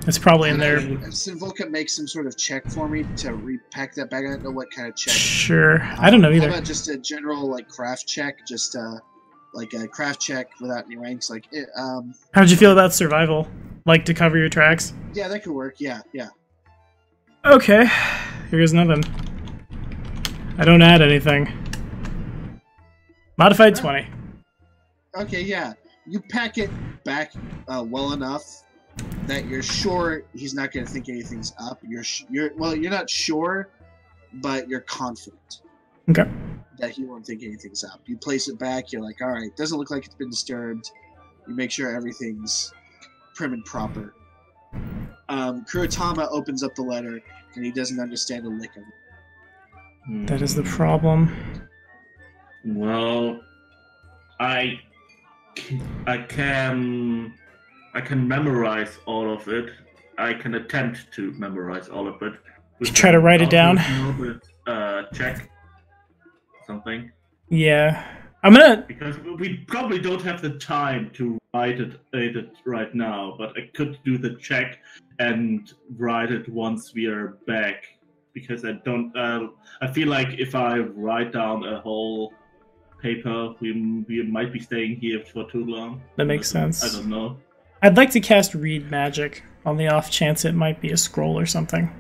It's probably in there. Sinvolka make some sort of check for me to repack that bag. I don't know what kind of check. Sure. I don't know either. How about just a general craft check? Just a craft check without any ranks. How'd you feel about survival? To cover your tracks? Yeah, that could work. Yeah. Okay. Here's nothing. I don't add anything. Modified 20. Okay, yeah. You pack it back well enough that you're sure he's not going to think anything's up. You're not sure, but you're confident. Okay. That he won't think anything's up. You place it back. You're like, all right, doesn't look like it's been disturbed. You make sure everything's prim and proper. Kurotama opens up the letter, and he doesn't understand a lick of it. That is the problem. Well, I can memorize all of it. I can attempt to memorize all of it. Try to write it down. Check something. Yeah, I'm gonna. Because we probably don't have the time to write it right now, but I could do the check and write it once we are back. Because I don't. I feel like if I write down a whole paper, we might be staying here for too long. That makes sense. I don't know. I'd like to cast Read Magic on the off chance it might be a scroll or something.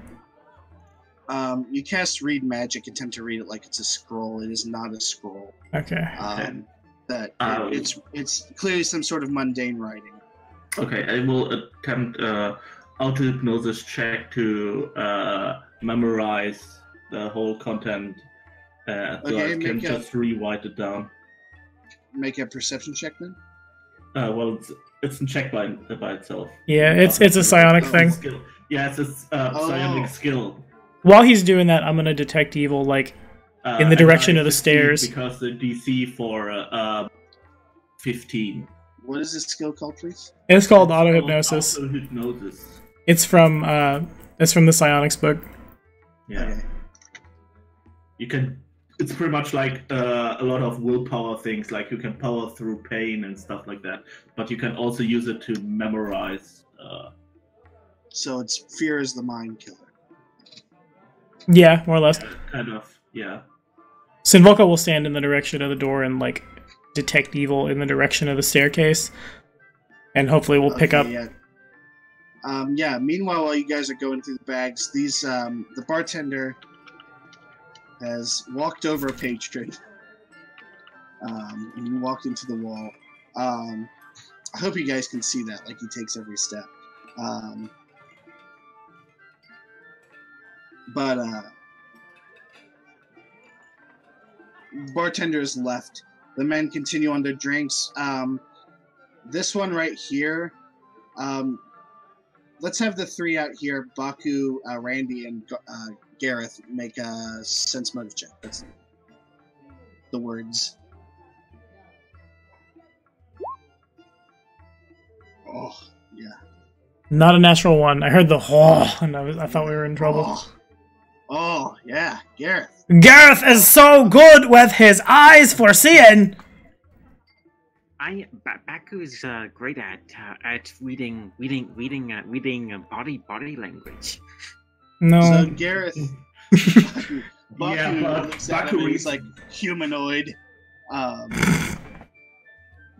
You cast Read Magic, attempt to read it like it's a scroll. It is not a scroll. Okay. It's clearly some sort of mundane writing. Okay, I will attempt auto-hypnosis check to memorize the whole content. So I can just rewrite it down. Make a perception check then. Well, it's a check by itself. Yeah, it's a psionic thing. Skill. Yeah, it's a psionic skill. While he's doing that, I'm gonna detect evil, like in the direction of the stairs. Because the DC for 15. What is this skill called, please? It's called auto hypnosis. Auto hypnosis. It's from the psionics book. Yeah. Okay. You can. It's pretty much like a lot of willpower things, like you can power through pain and stuff like that. But you can also use it to memorize. So it's fear is the mind killer. Yeah, more or less. Kind of, yeah. Sinvolka will stand in the direction of the door and like detect evil in the direction of the staircase, and hopefully we'll pick up. Yeah. Meanwhile, while you guys are going through the bags, the bartender has walked over a patron and walked into the wall. I hope you guys can see that, like he takes every step. But bartender is left. The men continue on their drinks. This one right here, let's have the three out here, Baku, Randy, and Gareth, make a sense motive check. That's the words. Oh, yeah. Not a natural one. I heard the and I thought we were in trouble. Oh, yeah, Gareth. Gareth is so good with his eyes for seeing. Baku is great at reading body language. No. So Gareth, Baku he's like humanoid.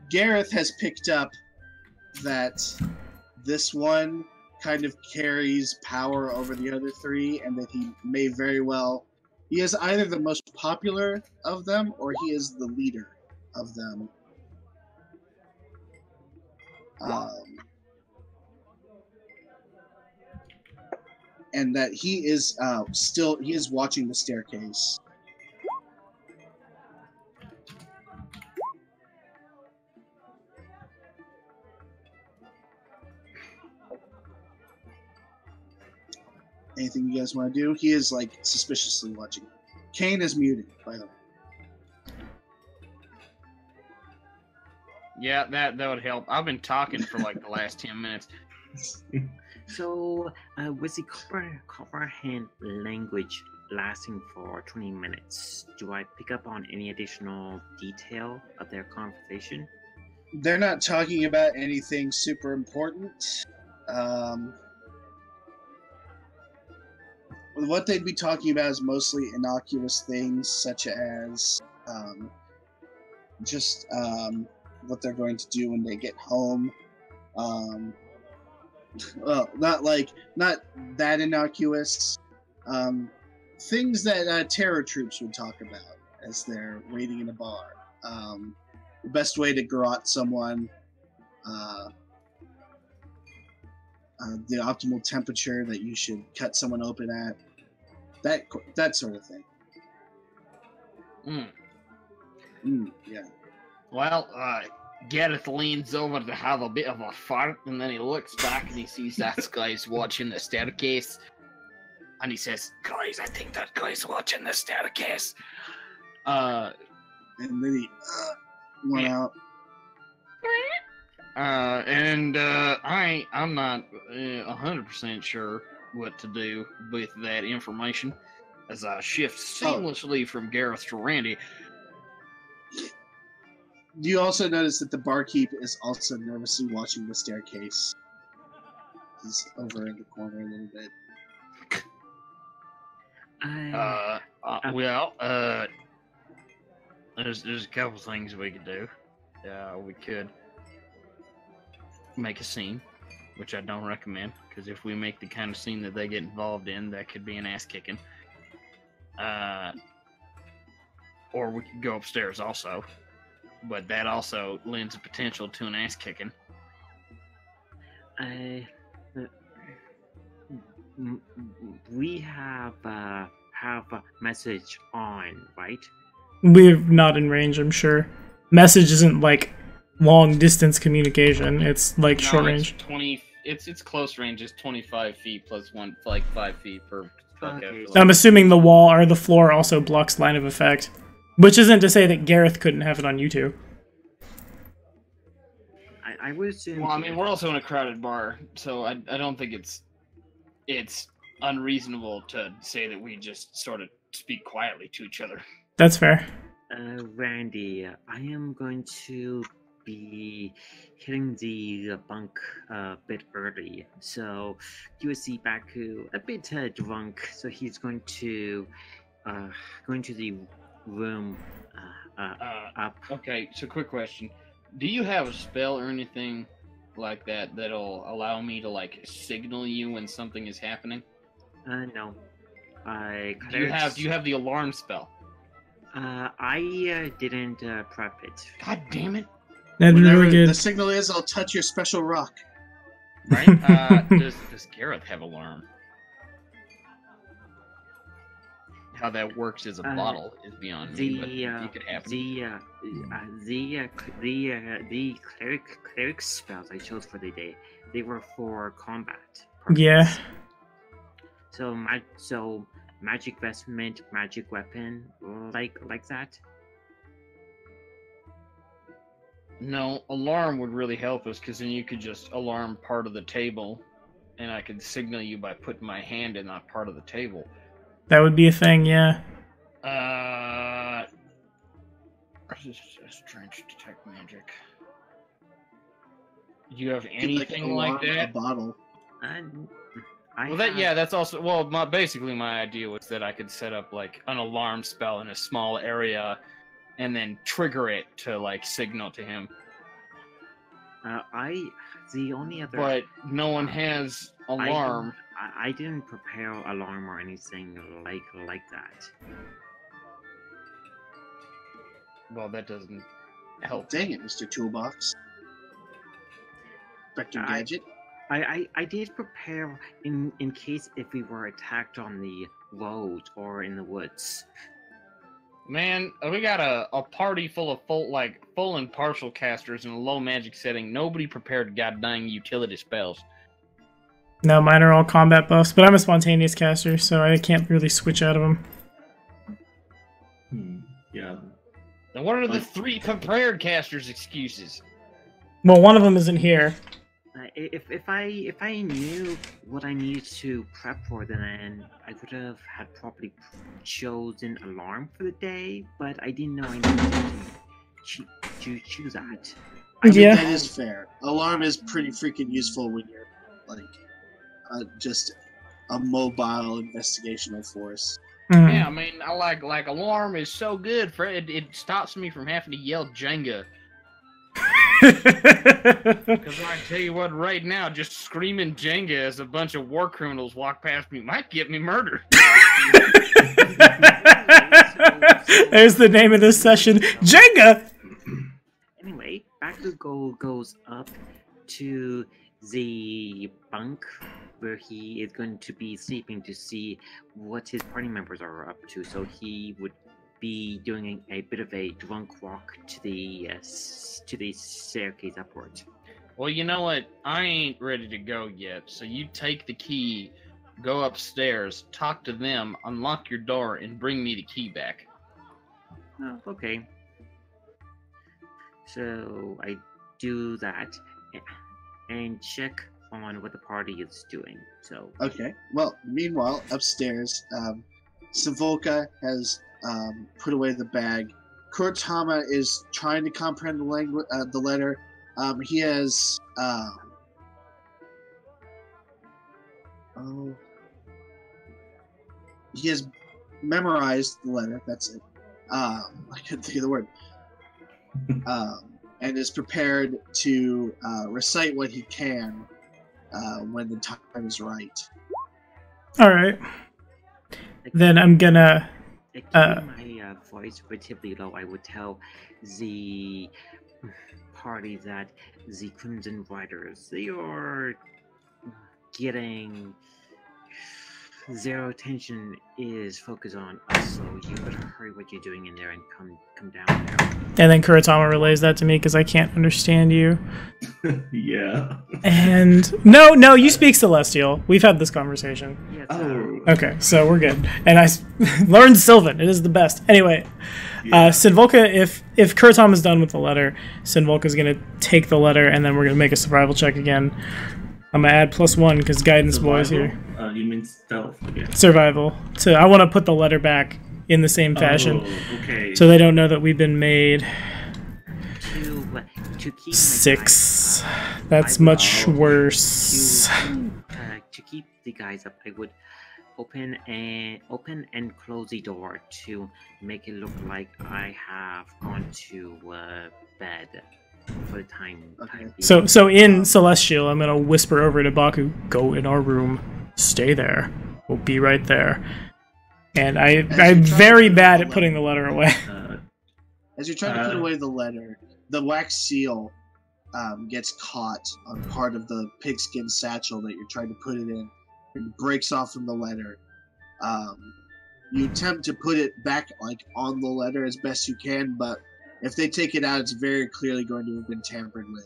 Gareth has picked up that this one kind of carries power over the other three, and that he may very well... He is either the most popular of them, or he is the leader of them. And that he is he is watching the staircase. Anything you guys want to do? He is like suspiciously watching. Kane is muted, by the way. Yeah, that would help. I've been talking for like the last 10 minutes. So, with the comprehend language lasting for 20 minutes, do I pick up on any additional detail of their conversation? They're not talking about anything super important. What they'd be talking about is mostly innocuous things, such as just what they're going to do when they get home. Well, not that innocuous. Things that terror troops would talk about as they're waiting in a bar. The best way to garrote someone, the optimal temperature that you should cut someone open at, that sort of thing. Yeah. Well, Gareth leans over to have a bit of a fart, and then he looks back and he sees that guy's watching the staircase. And he says, "Guys, I think that guy's watching the staircase." And then he went out. I'm not 100% sure what to do with that information as I shift seamlessly from Gareth to Randy. You also notice that the barkeep is also nervously watching the staircase. He's over in the corner a little bit. There's a couple things we could do. We could make a scene, which I don't recommend, because if we make the kind of scene that they get involved in, that could be an ass kicking. Or we could go upstairs also, but that also lends a potential to an ass kicking. We have a message on, right? We're not in range, I'm sure. Message isn't like long distance communication. It's like short range. It's close range. It's 25 feet plus 5 feet per. Okay. I'm assuming the wall or the floor also blocks line of effect, which isn't to say that Gareth couldn't have it on you two. I would assume. Well, I mean, we're also in a crowded bar, so I don't think it's unreasonable to say that we just sort of speak quietly to each other. That's fair. Randy, I am going to be hitting the bunk a bit early, so you see Baku a bit drunk, so he's going to the room up. Okay, so quick question: do you have a spell or anything like that that'll allow me to like signal you when something is happening? No. Do you have the alarm spell? I didn't prep it. God damn it! That'd be really good. The signal is, I'll touch your special rock. Right? Does Gareth have alarm? How that works as a bottle is beyond me, but it could happen. The cleric spells I chose for the day, they were for combat purposes. Yeah. So magic vestment, magic weapon, like that. No, alarm would really help us, because then you could just alarm part of the table, and I could signal you by putting my hand in that part of the table. That would be a thing, yeah. Strange detect magic. Do you have anything like that? A bottle. That's also basically my idea was that I could set up like an alarm spell in a small area, and then trigger it to like signal to him. The only other. But no one has alarm. I didn't prepare alarm or anything like that. Well, that doesn't help. Dang it, Mr. Toolbox. Spectre Gadget. I did prepare in case if we were attacked on the road or in the woods. Man, we got a party full of full and partial casters in a low magic setting. Nobody prepared goddamn utility spells. No, mine are all combat buffs, but I'm a spontaneous caster, so I can't really switch out of them. Yeah. Then what are the 3 prepared casters' excuses? Well, one of them isn't here. If I knew what I needed to prep for, then I would have had probably chosen alarm for the day. But I didn't know I needed to choose that. I mean, Yeah. that is fair. Alarm is pretty freaking useful when you're like just a mobile investigational force. Mhm. Yeah, I mean, I like alarm is so good for it. It stops me from having to yell Jenga. Because I tell you what, right now, just screaming Jenga as a bunch of war criminals walk past me might get me murdered. There's the name of this session, Jenga. Anyway, Bakugo goes up to the bunk where he is going to be sleeping to see what his party members are up to. So he would be doing a bit of a drunk walk to the staircase upwards. Well, you know what? I ain't ready to go yet. So you take the key, go upstairs, talk to them, unlock your door, and bring me the key back. Oh, okay. So I do that and check on what the party is doing. So Okay. Well, meanwhile, upstairs, Savolka has put away the bag. Kurtama is trying to comprehend the language, the letter. He has he has memorized the letter. That's it. I couldn't think of the word. And is prepared to recite what he can when the time is right. All right. Then I'm gonna. Keeping my voice relatively low, I would tell the party that the Crimson Riders, they are getting their attention is focused on us, so you better hurry what you're doing in there and come down there. And then Kuratama relays that to me because I can't understand you. Yeah. And no, you speak Celestial. We've had this conversation. Yes, Okay, so we're good. And I learned Sylvan. It is the best. Anyway, Sinvolka, if Kuratama's done with the letter, Sinvolka's gonna take the letter, and then we're gonna make a survival check again. I'm gonna add +1 because guidance boys here. You mean stealth again? Survival. So I want to put the letter back in the same fashion, okay. so they don't know that we've been made. to keep 6. That's much worse. To keep the guys up, I would open and close the door to make it look like I have gone to bed for the time being. So in Celestial, I'm gonna whisper over to Baku, "Go in our room. Stay there. We'll be right there." And I'm very bad at putting the letter away. As you're trying to put away the letter, the wax seal gets caught on part of the pigskin satchel that you're trying to put it in. It breaks off from the letter. You attempt to put it back on the letter as best you can, but if they take it out, it's very clearly going to have been tampered with.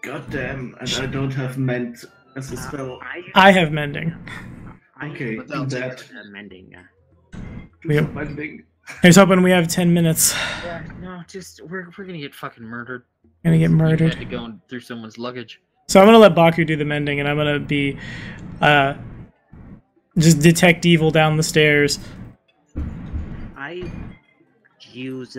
Goddamn, and I don't have mend as a spell. I have mending. Okay, But they'll take that. Mending. Mending. Here's hoping we have 10 minutes. Yeah, no, just we're gonna get fucking murdered. Gonna get You murdered. had to go through someone's luggage. So I'm gonna let Baku do the mending, and I'm gonna be just detect evil down the stairs. I use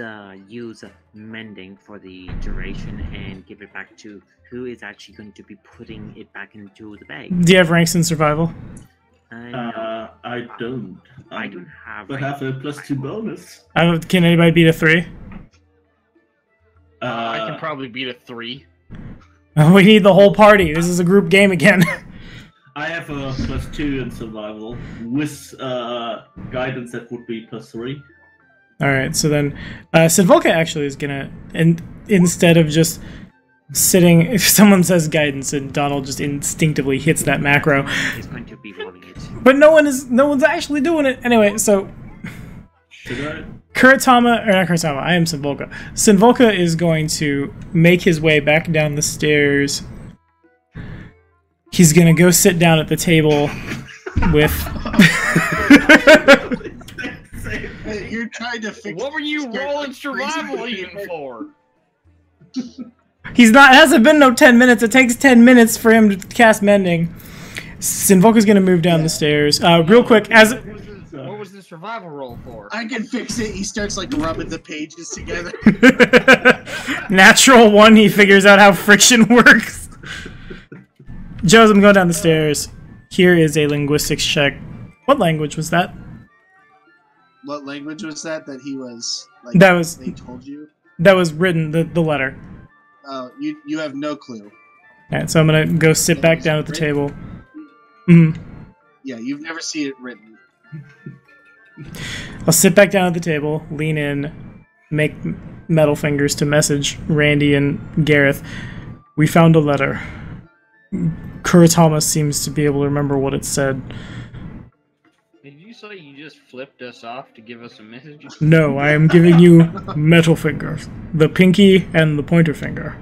mending for the duration and give it back to who is actually going to be putting it back into the bag. Do you have ranks in survival? No, I don't. I don't have. But have a +2 bonus. Can anybody beat a 3? I can probably beat a 3. We need the whole party. This is a group game again. I have a +2 in survival. With guidance, that would be +3. Alright, so then Sidvolka actually is gonna, and instead of just sitting, if someone says guidance and Donald just instinctively hits that macro, He's going to be rolling it. but no one's actually doing it. Anyway, so Should I? Kuratama, or not Kuratama, I am Sinvolka. Sinvolka is going to make his way back down the stairs. He's gonna go sit down at the table with... You're trying to fix. What were you rolling survival even for? It hasn't been no 10 minutes. It takes 10 minutes for him to cast Mending. Sinvolka's gonna move down the stairs. Real quick, What was the survival roll for? I can fix it. He starts rubbing the pages together. Natural 1, he figures out how friction works. Joe's, I'm going down the stairs. Here is a linguistics check. What language was that? What language was that he was That was- they told you? That was written, the letter. Oh, you have no clue. Alright, so I'm gonna go sit back down at the table. Mhm. Yeah, you've never seen it written. I'll sit back down at the table, lean in, make metal fingers to message Randy and Gareth. We found a letter. Kuratama seems to be able to remember what it said. Did you say you just flipped us off to give us a message? No, I am giving you metal fingers. The pinky and the pointer finger.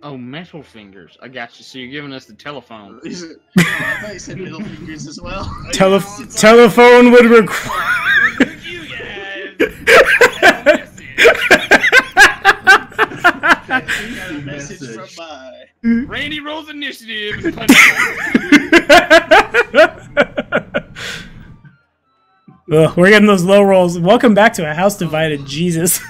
Oh, metal fingers. I got you. So you're giving us the telephone. I thought you said middle fingers as well. Telephone would require... You guys! Got a message from my... Randy rolls initiative. Ugh, we're getting those low rolls. Welcome back to A House Divided. Jesus.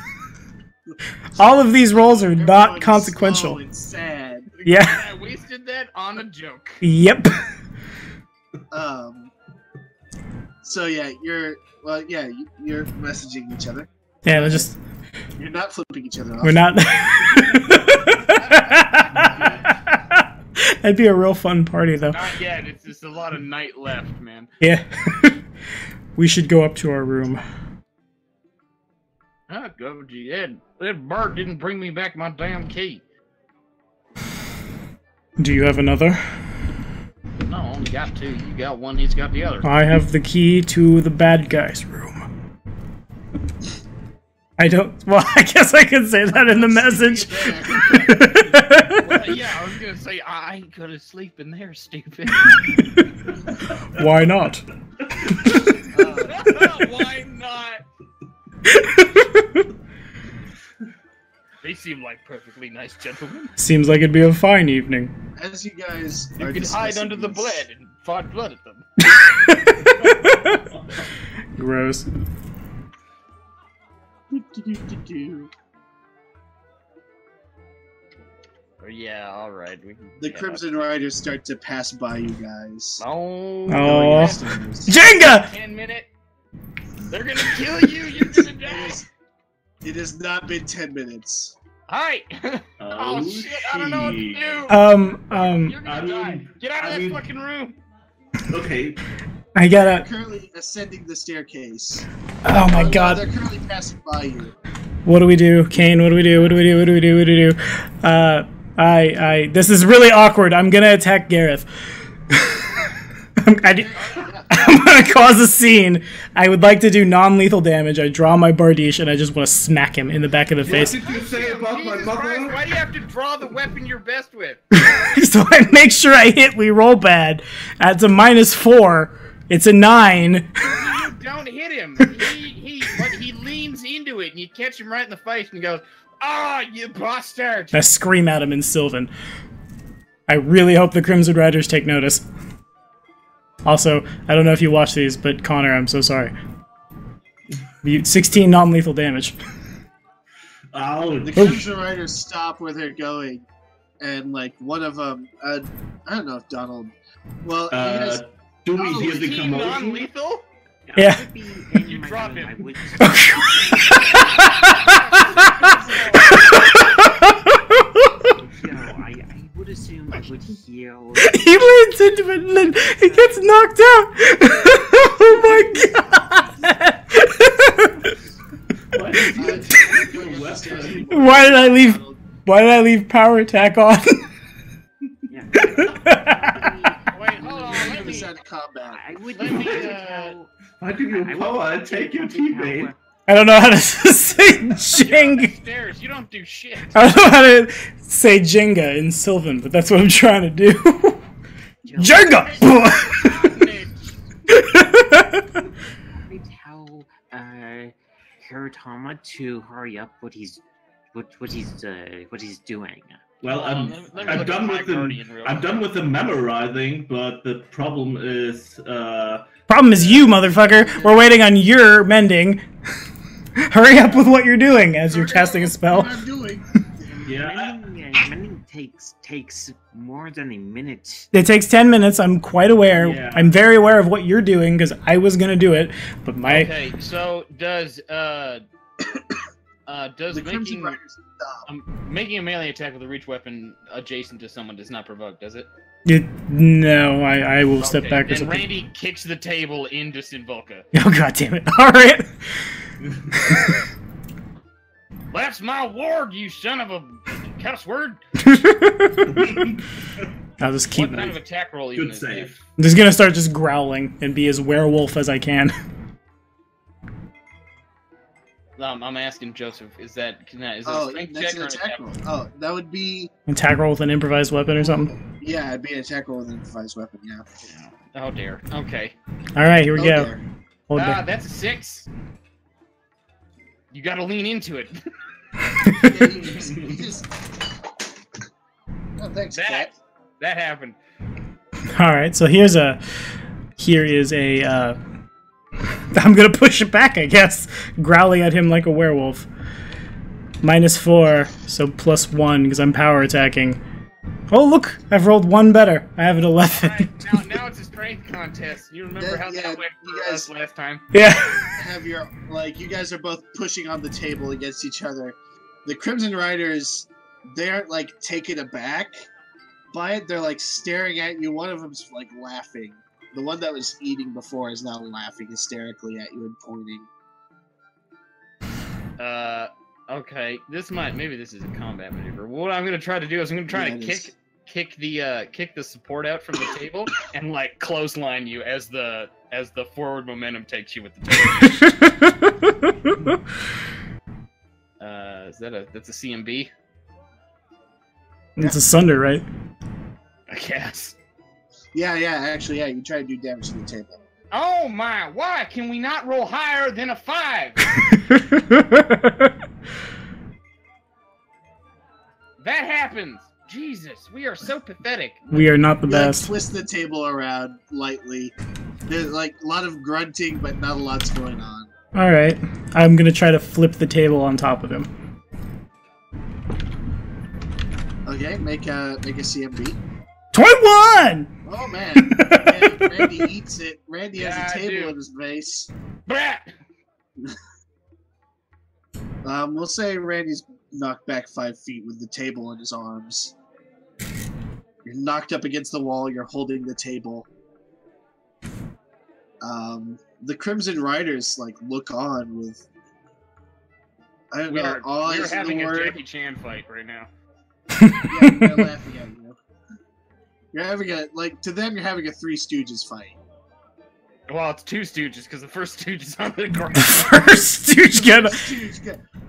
All of these rolls are not consequential. It's sad. Yeah. I wasted that on a joke. Yep. So yeah, you're messaging each other. Yeah, let's just... You're not flipping each other off. We're not... That'd be a real fun party, though. Not yet. It's just a lot of night left, man. Yeah. We should go up to our room. Oh, go Ed. That bird didn't bring me back my damn key. Do you have another? No, I only got two. You got one, he's got the other. I have the key to the bad guy's room. I don't... Well, I guess I could say that in the message. Well, yeah, I was gonna say, I ain't gonna sleep in there, stupid. Why not? Why not? They seem like perfectly nice gentlemen. Seems like it'd be a fine evening. As you guys You are can hide under the this- bed and fart blood at them. Gross. Yeah, alright. The Crimson Riders start to pass by you guys. Oh, Oh. Upstairs. Jenga! 10 minute. They're gonna kill you. You're gonna die. It has not been 10 minutes. Hi. Oh shit! I don't know what to do. You're gonna die. Get out of that fucking room. Okay. I They're gotta... currently ascending the staircase. Oh my No, god. they're currently passing by you. What do we do? Kane, what do we do? What do we do? What do we do? What do we do? This is really awkward. I'm gonna attack Gareth. I'm gonna cause a scene. I would like to do non-lethal damage. I draw my Bardiche and I just want to smack him in the back of the face. What did you say about my Jesus Christ, mother? why do you have to draw the weapon you're best with? So I make sure I hit. We roll bad. That's a -4. It's a 9. You don't hit him. He leans into it and you catch him right in the face and he goes, "Ah, you bastard!" I scream at him in Sylvan. I really hope the Crimson Riders take notice. Also, I don't know if you watch these, but Connor, I'm so sorry. 16 non-lethal damage. The Crimson Riders stop where they're going, and like one of them, I don't know if Donald. Well, you guys, do we hear the 16 commotion? non-lethal? Yeah. You drop him. I would assume I would heal. He leans into it and then he gets knocked out. Oh my god! Why did I leave? Why did I leave power attack on? Yeah. Wait, hold on. Let me. combat. I would Let me, Why do you power take your teammate? I don't know how to say Jenga. Stairs. You don't do shit. I don't know how to say Jenga in Sylvan, but that's what I'm trying to do. Jenga! I tell Kuratama to hurry up what he's doing. Well, Let me I'm look done at my with the guardian real I'm quick. done with the memorizing, but the problem is Problem is you, motherfucker. We're waiting on your mending. Hurry up with what you're doing as you're casting a spell. What I'm doing. yeah. Mending takes more than a minute. It takes 10 minutes. I'm quite aware. Yeah. I'm very aware of what you're doing because I was gonna do it, but my Okay, so does The Crimson making Riders stop. making a melee attack with a reach weapon adjacent to someone does not provoke, does it? no, I will step Okay, back or then something. Randy kicks the table into Sinvolka. Oh god damn it! All right. That's my ward, you son of a cuss word. I'll just keep. What kind of attack roll even Good is save. I'm just gonna start just growling and be as werewolf as I can. that? I'm asking Joseph. Is that a strength that's check an or attack roll. Oh, that would be. Attack roll with an improvised weapon or something. Yeah, it'd be an attack roll with an improvised weapon. Yeah. Oh dear. Okay. All right, here we Oh, go. there. Hold back. That's a 6. You got to lean into it. Yeah, you just... Oh, thanks, Cat. That happened. All right, so here is a. I'm gonna push it back, I guess, growling at him like a werewolf. -4, so +1 because I'm power attacking. Oh look, I've rolled 1 better. I have an 11. Right, now it's a strength contest. You remember how that went for us last time? Yeah. Have your you guys are both pushing on the table against each other. The Crimson Riders, they aren't like taken aback by it. They're like staring at you. One of them's like laughing. The one that was eating before is now laughing hysterically at you and pointing. Okay. Maybe this is a combat maneuver. What I'm gonna try to do is I'm gonna try to kick the support out from the table and like clothesline you as the forward momentum takes you with the table. That's a CMB? It's a sunder, right? I guess. Yeah, actually, you try to do damage to the table. Oh my, why can we not roll higher than a 5? That happens! Jesus, we are so pathetic. We are not the You best. twist the table around lightly. There's like a lot of grunting, but not a lot's going on. All right, I'm gonna try to flip the table on top of him. Okay, make a CMB. 21! Oh man, Randy eats it. Randy has a table in his face. Brat! We'll say Randy's knocked back 5 feet with the table in his arms. You're knocked up against the wall. You're holding the table. The Crimson Riders like look on with. I don't know. Awe We're is having the a word. Jackie Chan fight right now. Yeah, they're laughing at you. You're having to them. You're having a Three Stooges fight. Well, it's 2 Stooges because the first Stooge is on the ground. First Stooge Stooge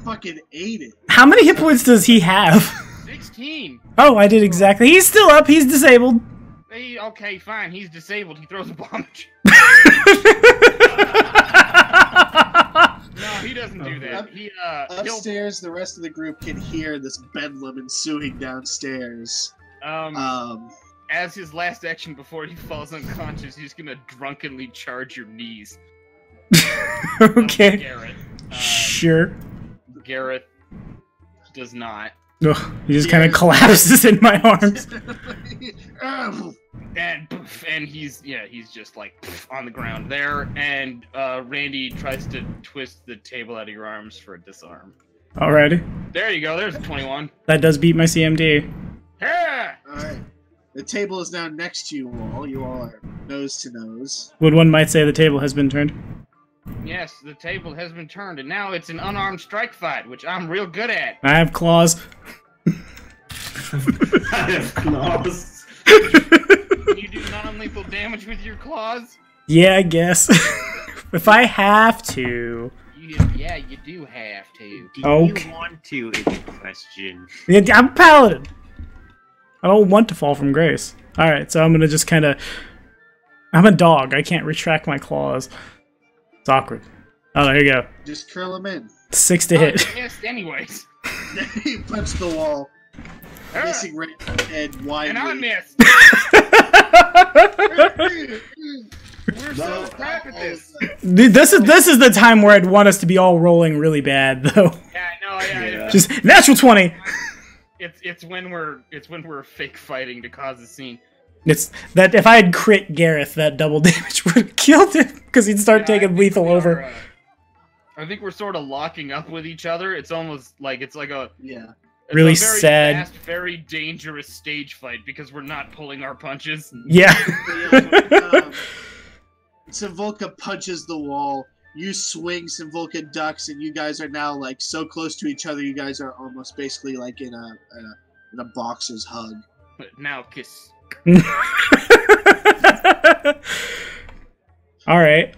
fucking ate it. How many hit points does he have? 16. Oh, I did exactly. He's still up. He's disabled. Okay, fine. He's disabled. He throws a bomb at you. No, he doesn't do that. Upstairs, the rest of the group can hear this bedlam ensuing downstairs. As his last action before he falls unconscious, he's gonna drunkenly charge your knees. Okay. Garrett. Sure. Garrett does not. Ugh, he just kind of collapses in my arms. And he's just like on the ground there. And Randy tries to twist the table out of your arms for a disarm. Alrighty. There you go. There's a 21. That does beat my CMD. Yeah. All right. The table is now next to you all. You all are nose to nose. Would one might say the table has been turned? Yes, the table has been turned, and now it's an unarmed strike fight, which I'm real good at. I have claws. I have claws. Can you do non-lethal damage with your claws? Yeah, I guess. If I have to. Yeah, you do have to. Do Okay. you want to is the question. Yeah, I'm a paladin. I don't want to fall from grace. Alright, so I'm gonna just kind of... I'm a dog. I can't retract my claws. It's awkward. Oh, there you go. Just curl them in. 6 to hit. You missed anyways. You punch the wall, missing Randy's head widely. And I missed. We're so crap at this. Dude, this is the time where I'd want us to be all rolling really bad, though. Yeah, I know. Yeah. Just natural 20. It's when we're fake fighting to cause a scene. It's that if I had crit Gareth, that double damage would have killed him because he'd start taking lethal over. I think we're sort of locking up with each other. It's almost like it's like a Really a very sad, fast, very dangerous stage fight because we're not pulling our punches. Yeah. So Volka punches the wall. you swing some Vulcan ducks, and you guys are now like so close to each other. You guys are almost basically like in a boxer's hug. But now kiss. All right.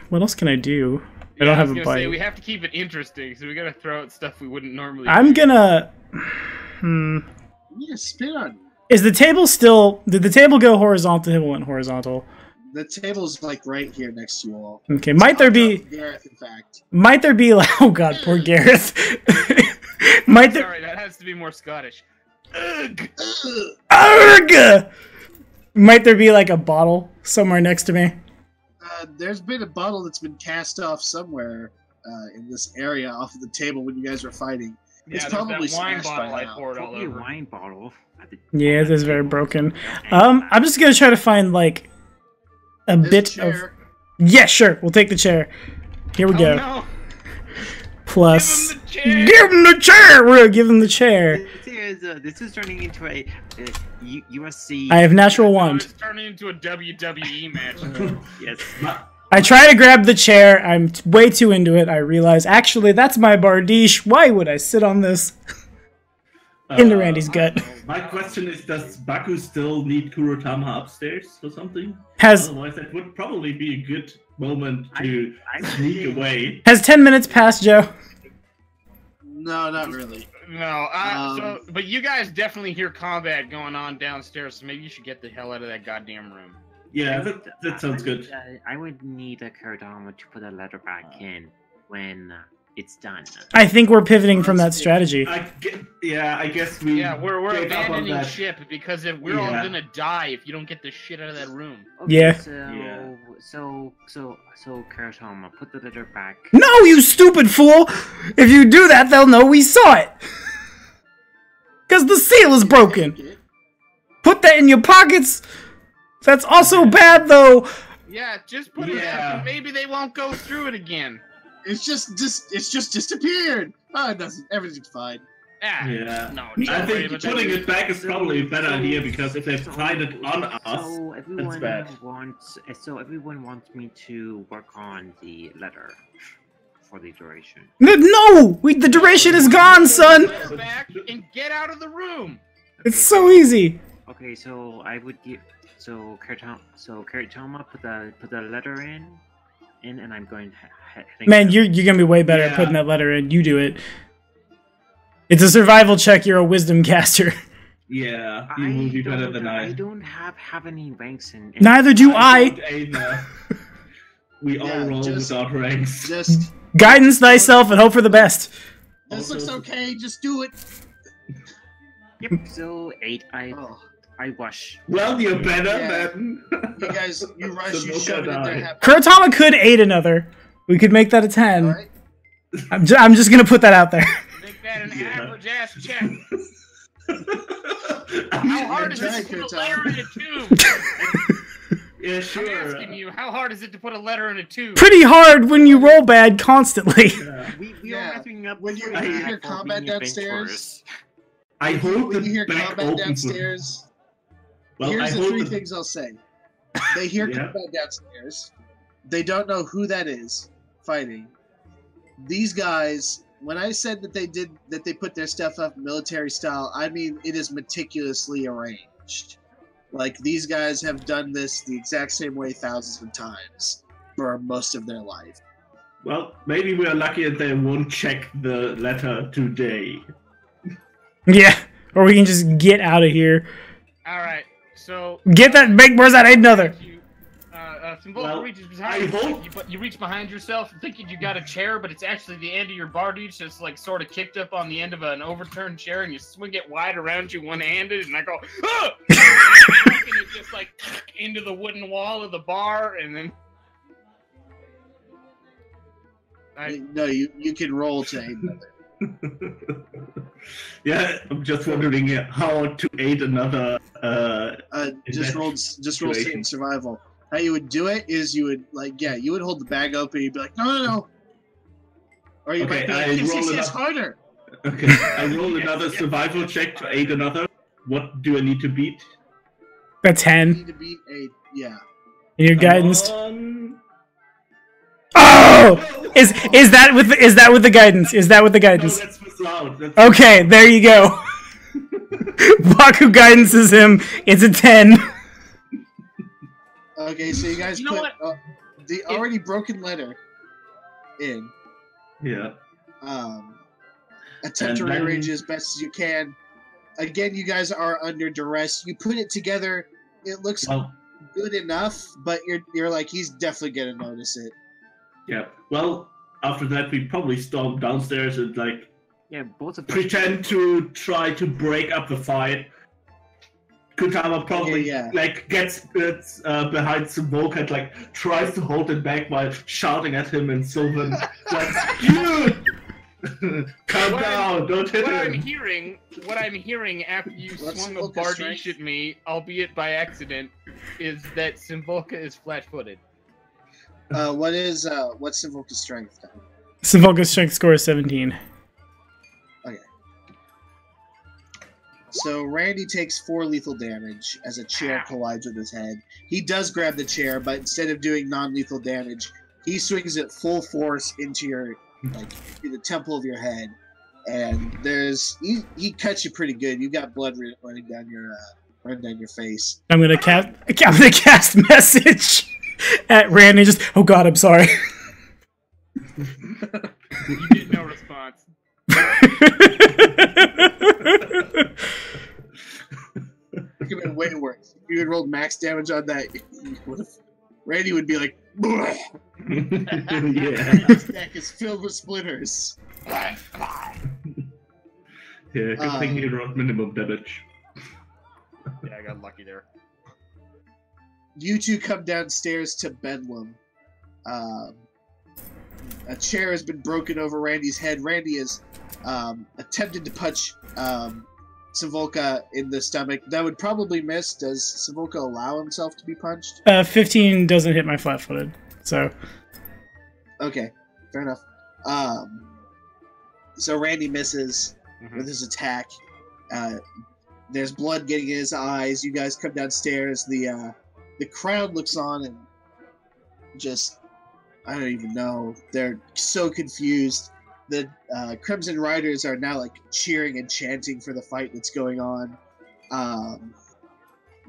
What else can I do? I don't have a bite. We have to keep it interesting, so we gotta throw out stuff we wouldn't normally. I'm gonna. Yeah, spin on. Is the table still? Did the table go horizontal? The table went horizontal. The table's like right here next to you all. Okay. Might there be? Gareth, in fact. Might there be like? Oh God, poor Gareth. Might there? Sorry, that has to be more Scottish. Ugh. Arg! Might there be like a bottle somewhere next to me? There's been a bottle that's been cast off somewhere in this area off of the table when you guys were fighting. It's probably that wine smashed bottle by I now. poured all Probably a over. wine bottle. Yeah, it is very broken. I'm just gonna try to find like a There's bit a of. chair. Yeah, sure. We'll take the chair. Here we go. No. Plus, Give him the chair. give him the chair. We're gonna give him the chair. This is turning into a USC. I have natural No, wand. it's turning into a WWE match. Yes. I try to grab the chair. I'm way too into it. I realize, actually, that's my bardiche. Why would I sit on this? Into Randy's gut. My question is, does Baku still need Kurotama upstairs or something? Has Otherwise, that would probably be a good moment to sneak away. 10 minutes passed, Joe? No, not really. No, but you guys definitely hear combat going on downstairs, so maybe you should get the hell out of that goddamn room. Yeah, that sounds good. I would need a Karadama to put a letter back in when it's done. I think we're pivoting from that strategy. I guess we. Yeah, we're gave up on abandoning that. ship because if we're all gonna die if you don't get the shit out of that room. Okay, Yeah. So Karatama, put the letter back. No, you stupid fool! If you do that, they'll know we saw it! Because the seal is broken! Put that in your pockets! That's also bad, though! Yeah, just put it there, and maybe they won't go through it again. It's just disappeared. Oh, it doesn't. Everything's fine. Yeah. No, I think putting it back is probably a better idea because if they find it on us, So that's bad. everyone wants me to work on the letter for the duration. No! The duration is gone, son! Go back and get out of the room. It's so easy! Okay, so I would give Karatama put the letter in, and I'm going to. Man, you're gonna be way better at putting that letter in. You do it. It's a survival check. You're a wisdom caster. Yeah, you will be better than I. I don't have any ranks in. Neither do I. We all roll without ranks. Just Guidance thyself and hope for the best. this looks okay. Just do it. Yep. So 8. Oh. I wash. Well, you're better Yeah. than. You guys, you rush, The you shove it in Mocha there. Kuratama could aid another. We could make that a 10. All right. I'm just gonna put that out there. Make that an average ass check. How hard is it to put a letter in a tube? Yeah, I'm sure. asking you, how hard is it to put a letter in a tube? Pretty hard when you roll bad constantly. We are messing up. When you hear combat downstairs, I hope when the you hear back combat opens. downstairs, Well, I here's the hope 3 the- things I'll say. They hear Yeah. combat downstairs. They don't know who that is fighting. These guys, when I said that they put their stuff up military style, I mean it is meticulously arranged. Like these guys have done this the exact same way thousands of times for most of their life. Well, maybe we are lucky that they won't check the letter today. Yeah, or we can just get out of here. Alright, so... Get that big where's that aid another? Symbolic reaches behind I you, hope- but you reach behind yourself thinking you got a chair, but it's actually the end of your bardiche that's like sort of kicked up on the end of an overturned chair, and you swing it wide around you one-handed, and I go, ah! And it just like into the wooden wall of the bar, and then... No, you can roll to aid another. Yeah, I'm just wondering how to aid another. Just roll situation. survival. How you would do it is you would you would hold the bag open. You'd be like, no. Or you might be like, yes, harder. Okay, I roll another survival check to aid another. What do I need to beat? A You 10. need to beat a In your guidance. On... Oh! Oh, is that with the guidance? Is that with the No, guidance? that's MacLeod. Okay, there you go. Baku guidances him. It's a 10. Okay, so you guys You know put the already broken letter in. Yeah. Attempt to And then- rearrange it as best as you can. Again, you guys are under duress. You put it together. It looks Well, good enough, but you're like, he's definitely gonna notice it. yeah. Well, after that, we probably storm downstairs and like Yeah, both of us. pretend to try to break up the fight. Kutama probably yeah. like gets behind Smoke and like tries to hold him back while shouting at him in Sylvan. Like, you calm down, don't hit What I'm him. hearing after you Let's swung a look at bardiche strength. at me, albeit by accident, is that Simvolka is flat-footed. What's Simvolka's strength? Simvolka's strength score is 17. So Randy takes 4 lethal damage as a chair collides with his head. He does grab the chair, but instead of doing non-lethal damage, he swings it full force into your, like, the temple of your head, and he cuts you pretty good. You got blood running down your face. I'm gonna cast message at Randy. Just, oh god, I'm sorry. You get no response. It could have been way worse. If you had rolled max damage on that, Randy would be like, "Bleh." Yeah. His neck is filled with splinters. Yeah, good thing he rolled minimum damage. Yeah, I got lucky there. You two come downstairs to Bedlam. A chair has been broken over Randy's head. Randy has attempted to punch Simvolka in the stomach. That would probably miss. Does Simvolka allow himself to be punched? 15 doesn't hit my flat-footed, so Okay, fair enough. So Randy misses with his attack. There's blood getting in his eyes. You guys come downstairs. The crowd looks on and just, I don't even know. They're so confused. The Crimson Riders are now like cheering and chanting for the fight that's going on.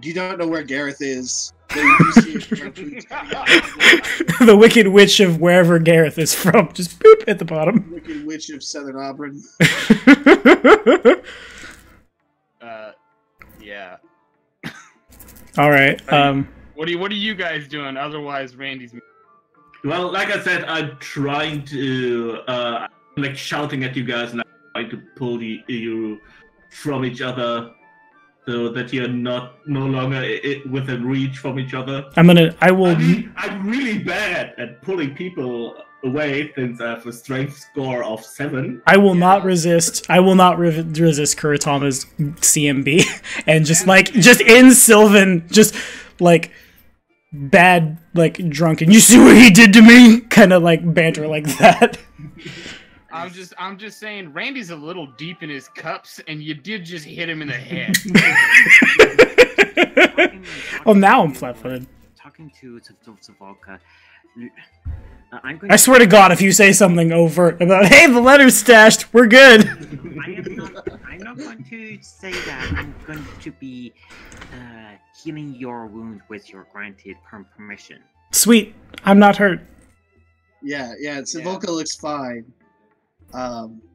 You don't know where Gareth is. You see his tweets coming out. the Wicked Witch of wherever Gareth is from, just boop at the bottom. Wicked Witch of Southern Auburn. Yeah. All right. What are you guys doing? Otherwise, Randy's. Well, like I said, I'm trying to like shouting at you guys and I'm trying to pull you from each other so that you're no longer within reach from each other. I'm really bad at pulling people away since I have a strength score of 7. I will not resist. I will not resist Kuratama's CMB, and just in Sylvan, just like bad, like drunken. You see what he did to me? Kind of like banter like that. I'm just saying, Randy's a little deep in his cups, and you did just hit him in the head. Oh, now I'm flat-footed. Talking to Simvolka, I'm going I swear to God, if you say something overt about, hey, the letter's stashed, we're good. I'm not going to say that. I'm going to be healing your wound with your granted permission. Sweet, I'm not hurt. Yeah, Simvolka looks fine.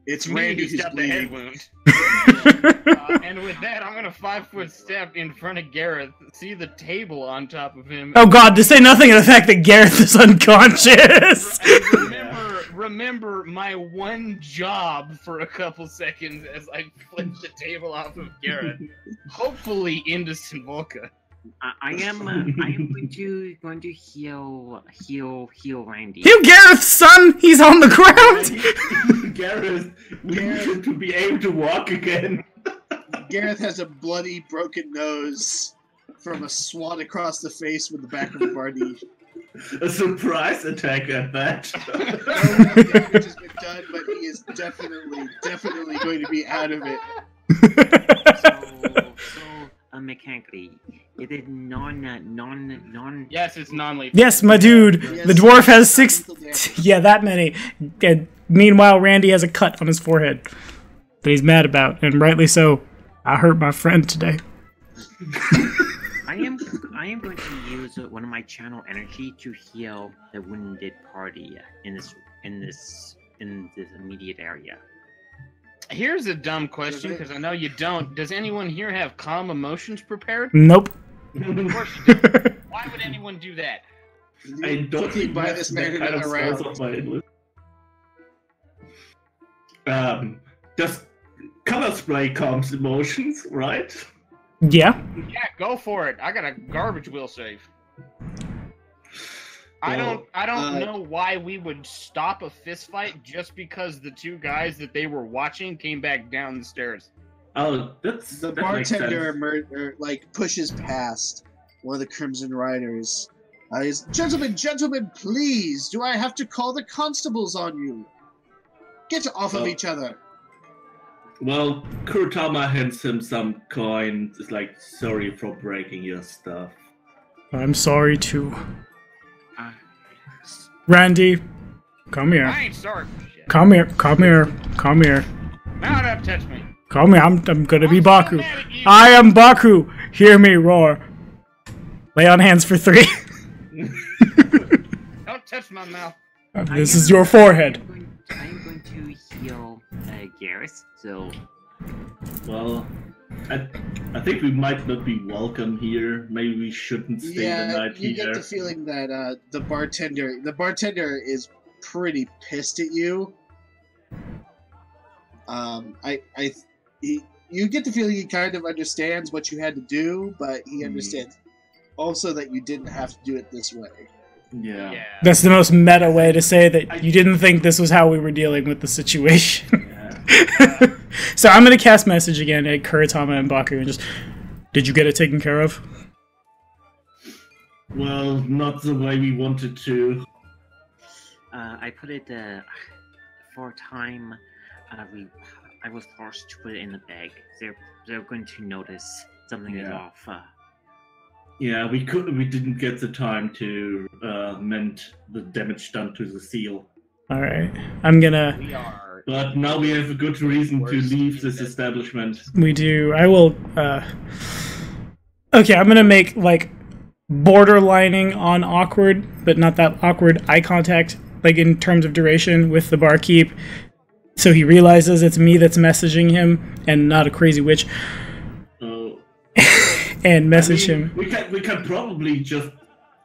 It's Me Randy who's who's got the head bleeding. wound. And with that, I'm gonna 5-foot step in front of Gareth, see the table on top of him. Oh God, to say nothing of the fact that Gareth is unconscious. And remember my one job for a couple seconds as I flip the table off of Gareth, hopefully into Simvolka. I am going to heal Randy. Heal Gareth, son! He's on the ground! Gareth, we need him to be able to walk again. Gareth has a bloody, broken nose from a swat across the face with the back of a bardiche. A surprise attack at that. No damage has been done, but he is definitely going to be out of it. Mechanically, is it non? Yes, it's non-lethal. Yes, my dude. The dwarf has 6. Yeah, that many. And meanwhile, Randy has a cut on his forehead that he's mad about, and rightly so. I hurt my friend today. I am going to use one of my channel energy to heal the wounded party in this immediate area. Here's a dumb question, because I know you don't. Does anyone here have calm emotions prepared? Nope. Of course you do. Why would anyone do that? I don't Quickly think buy that's this that man kind of around. source of my list. Does color spray calms emotions, right? Yeah. Yeah, go for it. I got a garbage wheel save. I don't know why we would stop a fist fight just because the two guys that they were watching came back down the stairs. Oh, The that makes bartender pushes past one of the Crimson Riders. He's, gentlemen, please! Do I have to call the constables on you? Get off of each other! Well, Kurutama hands him some coin. It's like, sorry for breaking your stuff. I'm sorry too. Randy, come here. I ain't sorry for shit. Come here. Come here. Come here. Now don't touch me. Come here. I'm gonna be I'm so Baku. mad at you. I am Baku. Hear me roar. Lay on hands for 3. Don't touch my mouth. This is your forehead. I am going to heal Garrus, so... Well, I think we might not be welcome here. Maybe we shouldn't stay the night you here. get the feeling that the bartender is pretty pissed at you. You get the feeling he kind of understands what you had to do, but he understands also that you didn't have to do it this way. Yeah. That's the most meta way to say that you didn't think this was how we were dealing with the situation. So I'm gonna cast message again at Kuratama and Baku and just, did you get it taken care of? Well, not the way we wanted to. I put it for a time. I was forced to put it in the bag. They're going to notice something is off. Yeah, we didn't get the time to mend the damage done to the seal. All right, I'm gonna. We are. But now we have a good reason to leave this establishment. We do. I will. Okay, I'm gonna make like borderlining on awkward, but not that awkward eye contact, like in terms of duration with the barkeep, so he realizes it's me that's messaging him and not a crazy witch. Oh. And message him. We can probably just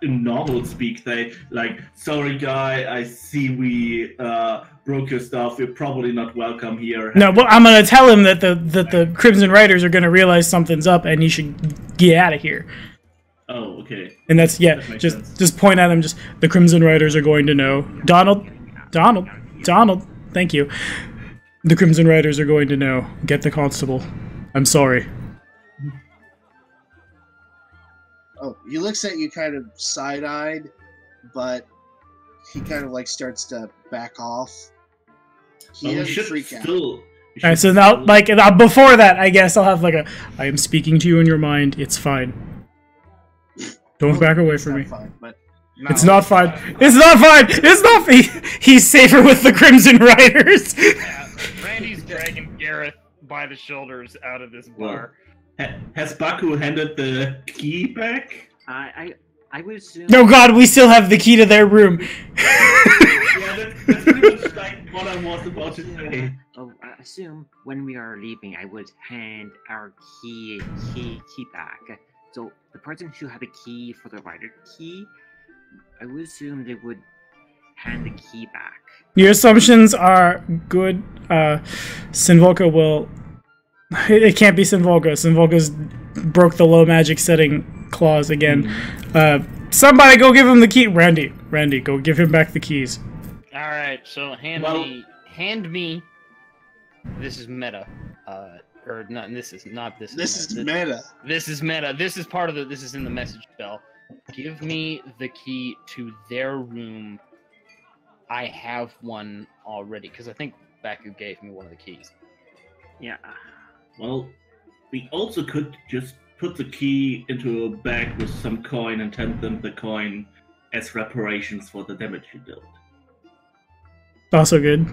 in normal speak say like, sorry guy, I see we broke your stuff. We're probably not welcome here. No, but I'm gonna tell him that the Crimson Riders are gonna realize something's up and he should get out of here. Oh, okay. And that's That makes sense. just point at him. Just the Crimson Riders are going to know. Donald, thank you. The Crimson Riders are going to know. Get the constable. I'm sorry. Oh, he looks at you kind of side-eyed, but he kind of like starts to back off. He doesn't freak out. All right, so now, like before that, I guess I'll have like a. I am speaking to you in your mind. It's fine. Don't back away from me. Fine, but No. It's not fine. It's not fine. It's not. He's safer with the Crimson Riders. Yeah, Randy's dragging Gareth by the shoulders out of this bar. Has Baku handed the key back? I would assume. No, God, we still have the key to their room. Yeah, that's pretty much like what I was about to say. I assume when we are leaving, I would hand our key back. So the person who had the key for the rider key, I would assume they would hand the key back. Your assumptions are good. Sinvolka will. It can't be Sinvolka. Sinvolka's broke the low magic setting clause again. Somebody go give him the key. Randy, go give him back the keys. All right, so hand me. This is meta. Or not. This is not. This is meta. This is meta. This is part of the. This is in the message spell. Give me the key to their room. I have one already because I think Baku gave me one of the keys. Yeah. Well, we also could just put the key into a bag with some coin and hand them the coin as reparations for the damage you dealt. Also good.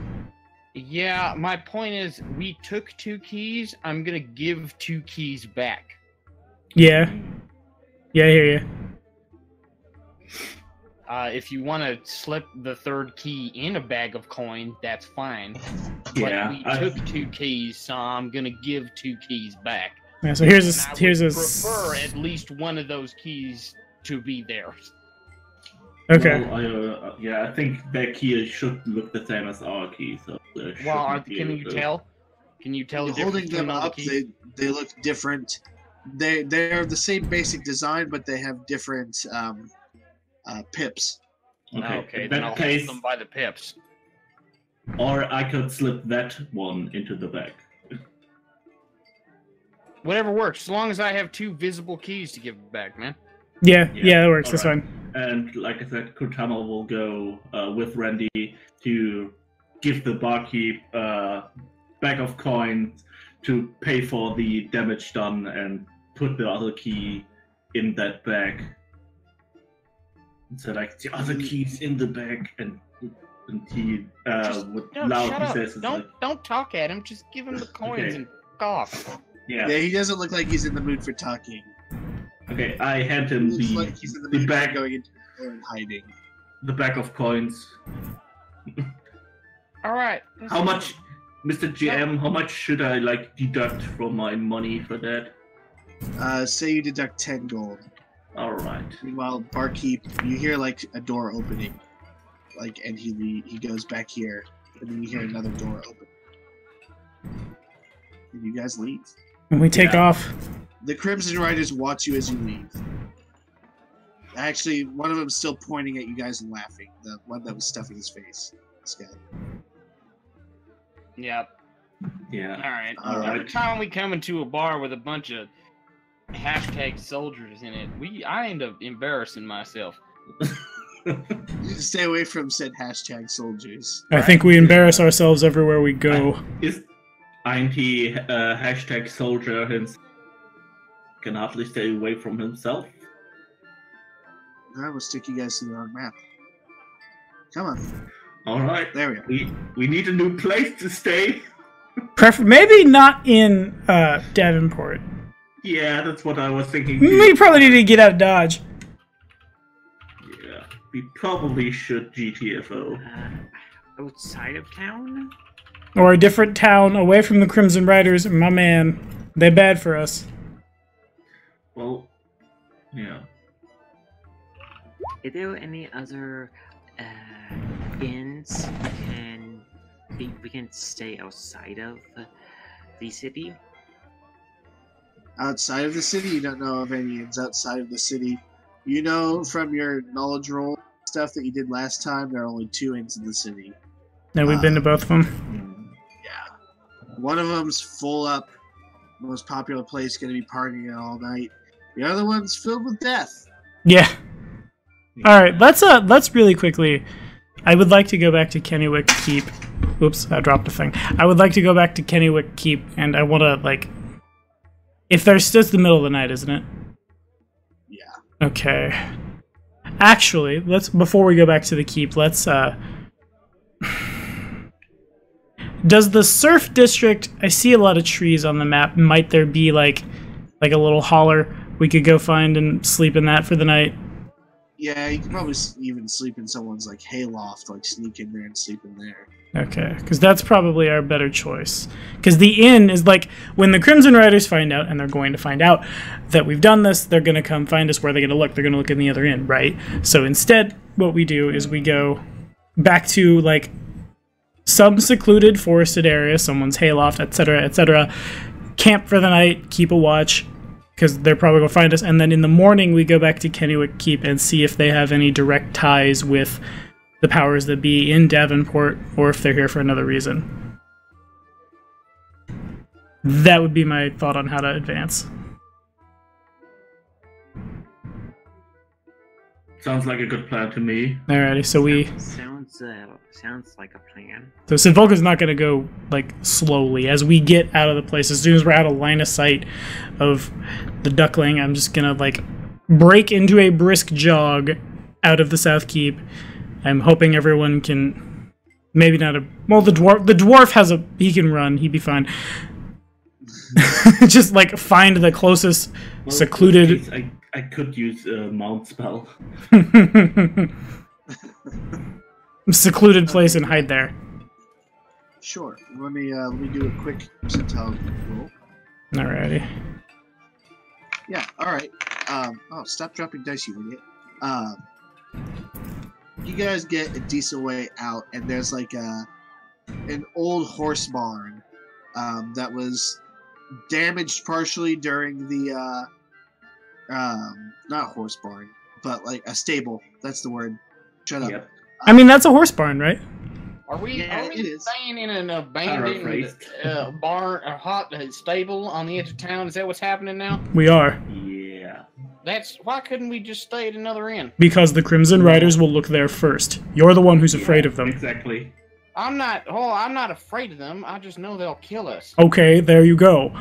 Yeah, my point is, we took 2 keys. I'm gonna give 2 keys back. Yeah. Yeah, I hear you. If you want to slip the 3rd key in a bag of coin, that's fine. Yeah, But we took 2 keys, so I'm gonna give 2 keys back. Yeah, so here's And I a here's a would prefer at least one of those keys to be theirs. okay. Well, yeah, I think their key should look the same as our key. So Well, can you tell? Can you tell the Holding difference them between all the up, keys? they look different. They're the same basic design, but they have different pips. Okay, in then that I'll case, hold them by the pips. or I could slip that one into the bag. Whatever works, as long as I have 2 visible keys to give back, man. Yeah, Yeah, yeah, that works. That's alright. fine. And like I said, Kurtama will go with Randy to give the barkeep bag of coins to pay for the damage done and put the other key in that bag. So like the other keys in the bag, and he would No, loud shut he up. says, it's like, Don't talk at him. Just give him the coins Okay. and fuck off. yeah. Yeah, he doesn't look like he's in the mood for talking. Okay, I hand He him looks like he's in the the mood for bag, going into the door and hiding. the bag of coins. All right. How much, Mr. GM? How much should I like deduct from my money for that? Say you deduct 10 gold. All right. Meanwhile, barkeep, you hear like a door opening, like, and he goes back here, and then you hear another door open, and you guys leave. When we take Yeah. off. The Crimson Riders watch you as you leave. Actually, one of them's still pointing at you guys and laughing. The one that was stuffing his face. This guy. Yep. Yeah. All right. All Every right. time we come into a bar with a bunch of hashtag soldiers in it, I end up embarrassing myself. You stay away from said hashtag soldiers. I think we embarrass ourselves everywhere we go. Is Ain't hashtag soldier himself? Can hardly stay away from himself. I will stick you guys to the wrong map. Come on. All right. There we go. We need a new place to stay. Maybe not in Davenport. Yeah, that's what I was thinking. We probably need to get out of Dodge. Yeah, we probably should GTFO. Outside of town? Or a different town away from the Crimson Riders. My man, they're bad for us. Well, yeah. Are there any other inns we can stay outside of the city? Outside of the city, you don't know of any inns outside of the city. You know from your knowledge roll stuff that you did last time, there are only 2 inns in the city. No, we've been to both of them. Yeah. One of them's full up, most popular place, gonna be partying all night. The other one's filled with death. Yeah. All right, let's really quickly. I would like to go back to Kennywick Keep. Oops, I dropped a thing. I would like to go back to Kennywick Keep, and I want to like. If there's just the middle of the night, isn't it? Yeah. Okay. Actually, before we go back to the keep, let's does the surf district, I see a lot of trees on the map. Might there be like a little holler we could go find and sleep in that for the night? Yeah, you could probably even sleep in someone's like hayloft, like sneak in there and sleep in there. Okay, because that's probably our better choice. Because the inn is like, when the Crimson Riders find out, and they're going to find out that we've done this, they're going to come find us. Where are they going to look? They're going to look in the other inn, right? So instead, what we do is we go back to like some secluded forested area, someone's hayloft, etc., etc., camp for the night, keep a watch, because they're probably going to find us, and then in the morning we go back to Kennywick Keep and see if they have any direct ties with the powers that be in Davenport, or if they're here for another reason. That would be my thought on how to advance. Sounds like a good plan to me. Alrighty, so we... Sounds like a plan. So Sinvolka's not going to go, like, slowly. As we get out of the place, as soon as we're out of line of sight of the duckling, I'm just going to, like, break into a brisk jog out of the South Keep. I'm hoping everyone can Maybe not a... Well, the dwarf has a... He can run. He'd be fine. Just, like, find the closest secluded... In this case, I could use a mount spell. secluded place and hide there. Sure. Let me do a quick percentile roll. Alrighty. Yeah. All right. Oh, stop dropping dice, you idiot. You guys get a decent way out, and there's like an old horse barn that was damaged partially during the not horse barn, but like a stable. That's the word. Shut up. Yep. I mean, that's a horse barn, right? Are we it is. staying in an abandoned barn, a hot stable on the edge of town? Is that what's happening now? We are. Yeah. Why couldn't we just stay at another inn? Because the Crimson Riders will look there first. You're the one who's afraid of them. Exactly. I'm not afraid of them. I just know they'll kill us. Okay, there you go.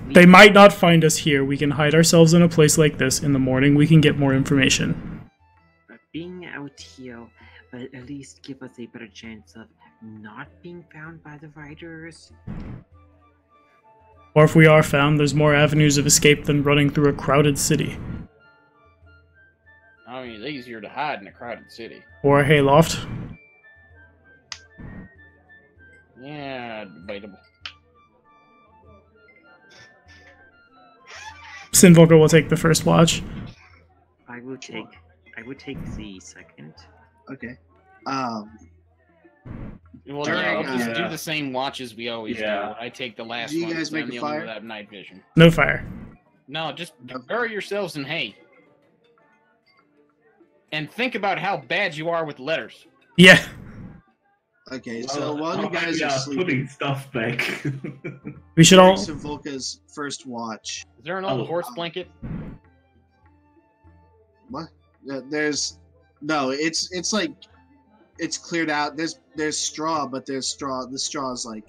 They might not find us here. We can hide ourselves in a place like this. In the morning, we can get more information. Being out here will at least give us a better chance of not being found by the riders. Or if we are found, there's more avenues of escape than running through a crowded city. I mean, it's easier to hide in a crowded city. Or a hayloft. Yeah, debatable. Sinvolka will take the first watch. I would take the second. Okay. Well, During, we'll just do the same watches we always do. I take the last Do you one. guys so I'm make a the only fire? one without night vision. No fire. No, just bury yourselves in hay. And think about how bad you are with letters. Yeah. Okay, so while you guys are sleeping, putting stuff back. We should all... during Volka's first watch. Is there an old horse blanket? What? There's no. It's like it's cleared out. There's straw, but there's straw. The straw is like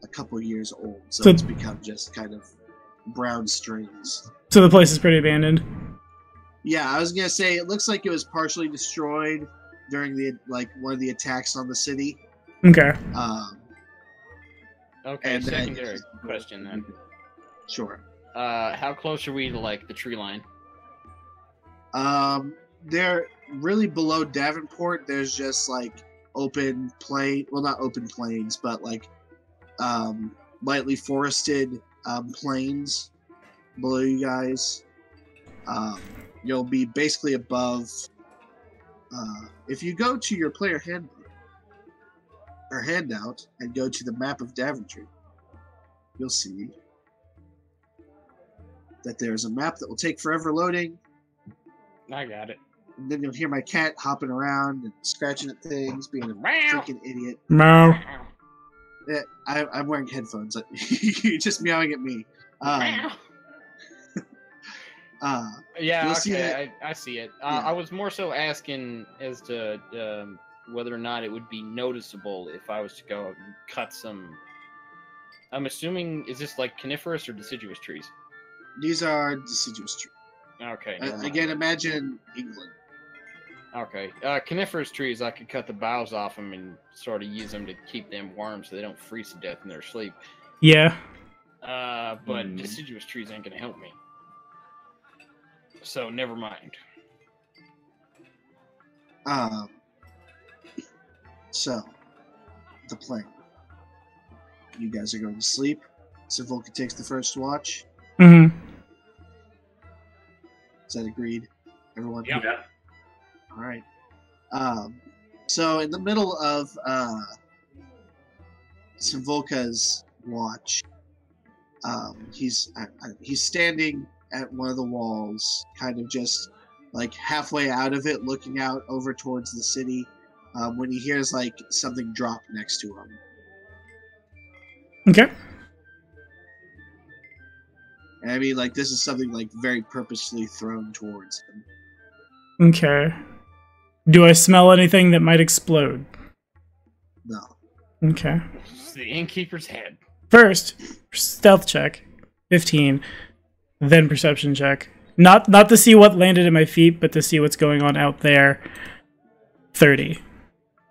a couple years old, so it's become just kind of brown strings. So the place is pretty abandoned. Yeah, I was gonna say it looks like it was partially destroyed during the one of the attacks on the city. Okay. Okay, and secondary question then. Sure. How close are we to like the tree line? They're really below Davenport. There's just like open plain. Well, not open plains, but like lightly forested plains below you guys. You'll be basically above. If you go to your player handbook or handout and go to the map of Daventry, you'll see that there's a map that will take forever loading. I got it. And then you'll hear my cat hopping around and scratching at things, being a freaking idiot. Meow. Yeah, I'm wearing headphones. You're just meowing at me. Yeah, you'll see okay, I see it. Yeah. I was more so asking as to whether or not it would be noticeable if I was to go and cut some... I'm assuming, is this like coniferous or deciduous trees? These are deciduous trees. Okay. Again, imagine England. Okay. Coniferous trees, I could cut the boughs off them and sort of use them to keep them warm so they don't freeze to death in their sleep. Yeah. But deciduous trees ain't gonna help me. So, never mind. So, the plan. You guys are going to sleep. So Volka takes the first watch. Mm-hmm. Is that agreed? Everyone? Yeah. All right. So in the middle of Volka's watch, he's standing at one of the walls, kind of just like halfway out of it, looking out over towards the city, when he hears like something drop next to him. Okay. And I mean, like, this is something like very purposely thrown towards him. Okay. Do I smell anything that might explode? No. Okay. It's the innkeeper's head. First, stealth check, 15. Then perception check. Not to see what landed at my feet, but to see what's going on out there, 30.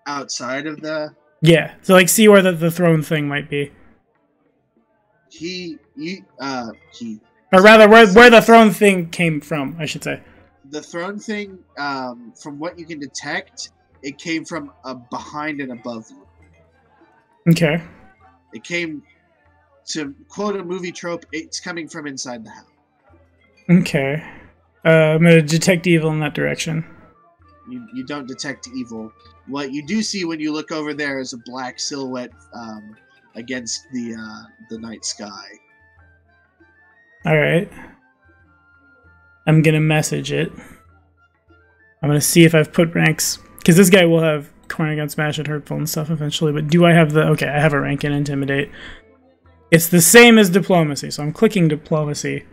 outside of the. Yeah, so like see where the throne thing might be. Or rather, where the throne thing came from, I should say. The throne thing, from what you can detect, it came from behind and above you. Okay. It came, to quote a movie trope, it's coming from inside the house. Okay. I'm going to detect evil in that direction. You don't detect evil. What you do see when you look over there is a black silhouette against the night sky. Alright. I'm going to message it. I'm going to see if I've put ranks. Because this guy will have Corn Against Smash and Hurtful and stuff eventually. But do I have the... Okay, I have a rank in Intimidate. It's the same as Diplomacy. So I'm clicking Diplomacy.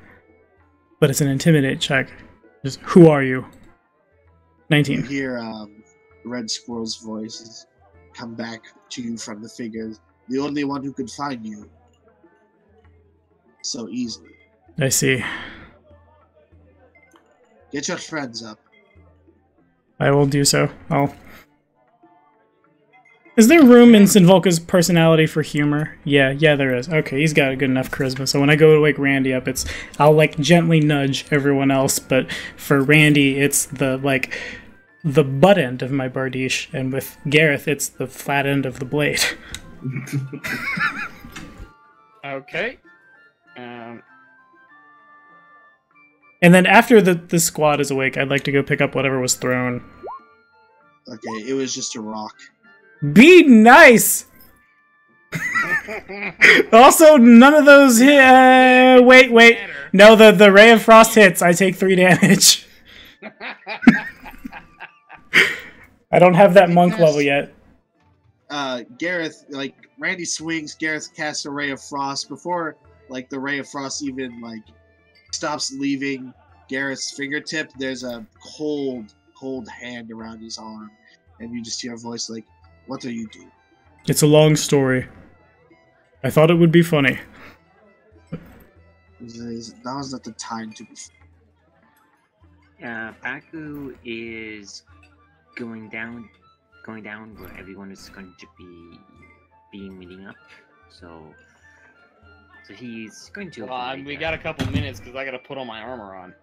But it's an Intimidate check. Just, who are you? 19. You hear Red Squirrel's voices come back to you from the figures. The only one who could find you so easily. I see. Get your friends up. I will do so. Is there room in Sinvolka's personality for humor? Yeah, there is. Okay, he's got a good enough charisma. So when I go to wake Randy up, I'll like gently nudge everyone else, but for Randy, it's the butt end of my bardiche, and with Gareth, it's the flat end of the blade. Okay. And then after the squad is awake, I'd like to go pick up whatever was thrown. Okay, it was just a rock. Be nice! Also, none of those hit. Wait. No, the Ray of Frost hits. I take 3 damage. I don't have that monk level yet. Gareth, Randy swings, Gareth casts a Ray of Frost. Before, the Ray of Frost even, stops leaving Gareth's fingertip, there's a cold hand around his arm. And you just hear a voice what are you doing? It's a long story. I thought it would be funny. Now's not the time to be funny. Baku is going down where everyone is going to be meeting up. So he's going to. Well, we got a couple minutes because I got to put all my armor on.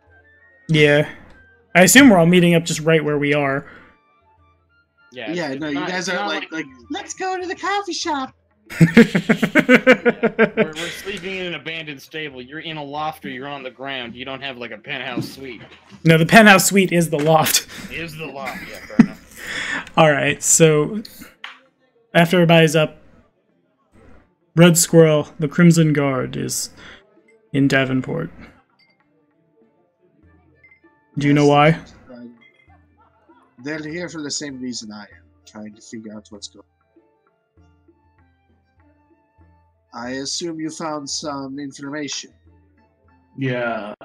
Yeah, I assume we're all meeting up just right where we are. Yeah, no, you guys are like, let's go to the coffee shop. We're sleeping in an abandoned stable. You're in a loft or you're on the ground. You don't have a penthouse suite. No, the penthouse suite is the loft. Is the loft, yeah, fair enough. Alright, so after everybody's up, Red Squirrel, the Crimson Guard, is in Davenport. Do you know why? They're here for the same reason I am, trying to figure out what's going on. I assume you found some information. Yeah,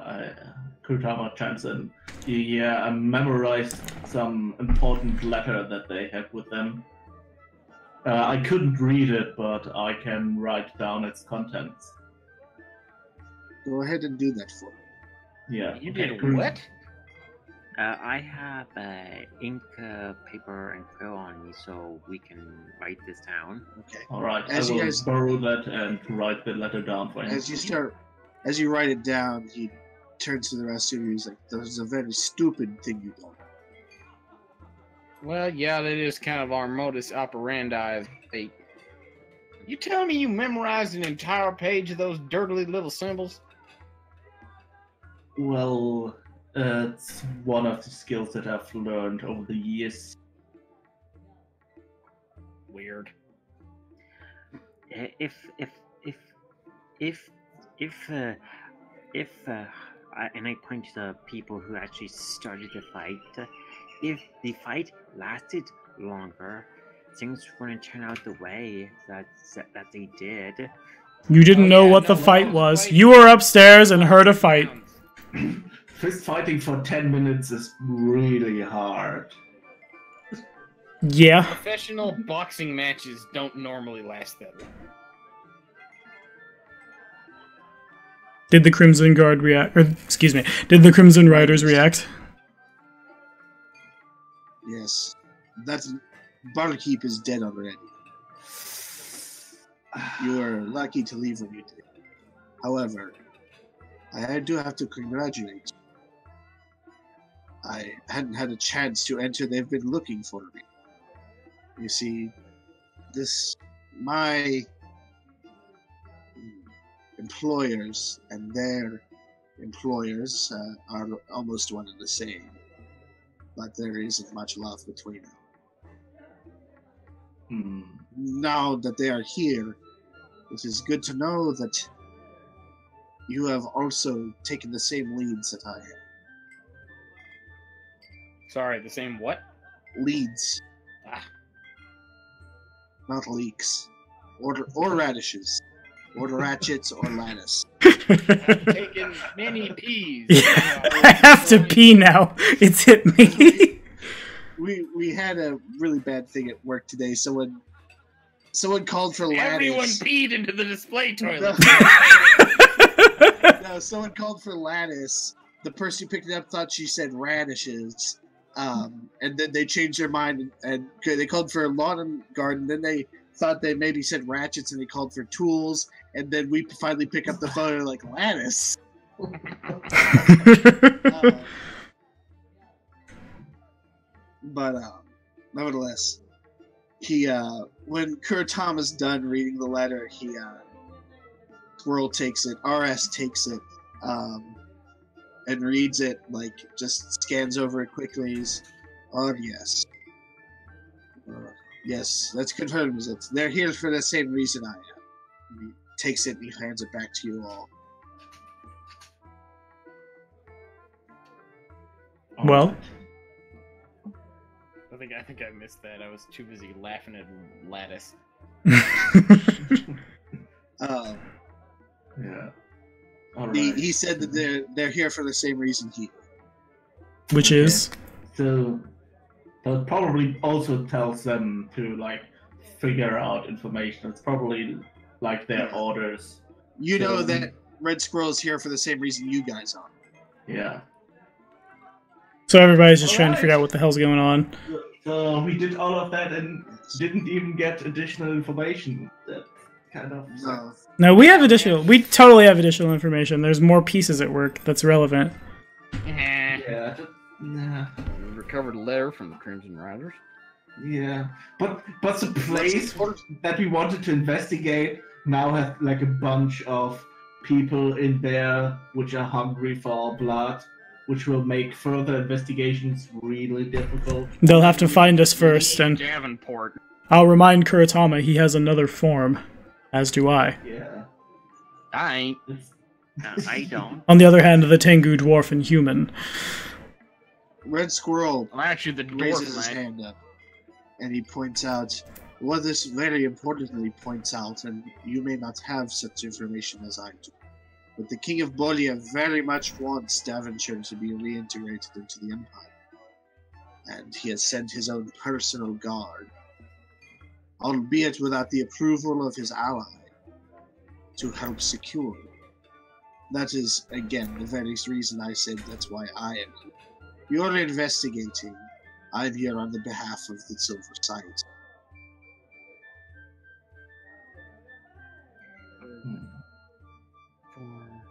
Kurutama chimes in. Yeah, I memorized some important letter that they have with them. I couldn't read it, but I can write down its contents. Go ahead and do that for me. Yeah. You did what? I have ink, paper, and quill on me, so we can write this down. Okay. All right. I will borrow that and write the letter down for him. As you write it down, he turns to the rest of you. He's like, "There's a very stupid thing you don't." Well, yeah, that is kind of our modus operandi. You telling me you memorized an entire page of those dirtily little symbols? Well, it's one of the skills that I've learned over the years. Weird. And I point to the people who actually started the fight. If the fight lasted longer, things wouldn't turn out the way that they did. You didn't know what the fight was. You were upstairs and heard a fight. Fist fighting for 10 minutes is really hard. Yeah. Professional boxing matches don't normally last that long. Did the Crimson Guard react? Or, excuse me. Did the Crimson Riders react? Yes. That's Barkeep is dead already. You were lucky to leave when you did. However, I do have to congratulate you. I hadn't had a chance to enter. They've been looking for me. You see, my employers and their employers are almost one and the same, but there isn't much love between them. Now that they are here, it is good to know that you have also taken the same leads that I have. Sorry, the same what? Leads. Not leeks. Or radishes. Or ratchets or lattice. I've taken many peas. I have to pee now. It's hit me. We had a really bad thing at work today. Someone called for lattice. Everyone peed into the display toilet. No, someone called for lattice. The person who picked it up thought she said radishes. And then they changed their mind and they called for lawn and garden. Then they thought they maybe said ratchets and they called for tools. And then we finally pick up the phone and like, lattice. But nevertheless, he when Kuratama's done reading the letter, Squirrel takes it, RS takes it, and reads it, like, just scans over it quickly. Yes. Yes, that's confirms it. They're here for the same reason I am. And he takes it and he hands it back to you all. Well, I think I missed that. I was too busy laughing at lattice. Yeah. Alright. He said that they're here for the same reason he. which is So that probably also tells them to like figure out information. It's probably like their orders. You know that Red Squirrel is here for the same reason you guys are. Yeah. so everybody's just trying to Alright. figure out what the hell's going on. So we did all of that and didn't even get additional information. That kind of No. No, we totally have additional information. There's more pieces at work that's relevant. Yeah. Nah. Recovered a letter from the Crimson Riders. Yeah. But the place that we wanted to investigate now has like a bunch of people in there which are hungry for blood, which will make further investigations really difficult. They'll have to find us first, and Davenport. I'll remind Kuratama he has another form, as do I. Yeah. I ain't. It's- I don't. On the other hand, the Tengu dwarf and human. Red Squirrel Well, actually, the raises dwarf his man. hand up, and he points out what this very importantly points out, and you may not have such information as I do, but the King of Bolia very much wants Daventshire to be reintegrated into the Empire, and he has sent his own personal guard, albeit without the approval of his ally, to help secure it. That is, again, the very reason I said that's why I am here. You're investigating. I'm here on the behalf of the Silver Sight.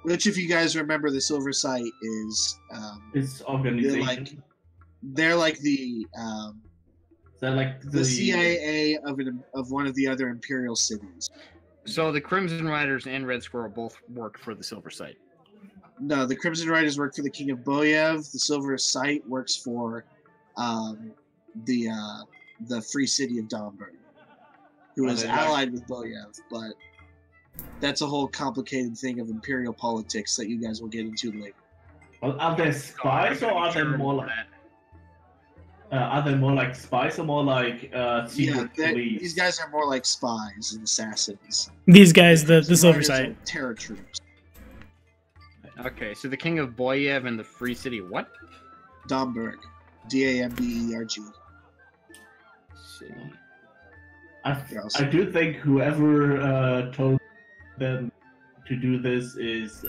Which, if you guys remember, the Silver Sight is It's organization. they're like the They're like the CIA of one of the other imperial cities. So the Crimson Riders and Red Squirrel both work for the Silver Sight. No, the Crimson Riders work for the King of Boyev. The Silver Sight works for the Free City of Domburg, who is allied with Boyev, but that's a whole complicated thing of imperial politics that you guys will get into later. Well, are they spies or are they more like? Are they more like spies or more like secret police? These guys are more like spies and assassins. These guys, the Silver Riders Sight. are terror troops. Okay, so the King of Boyev and the Free City, what? Domburg. Damberg. City. I do think whoever told them to do this is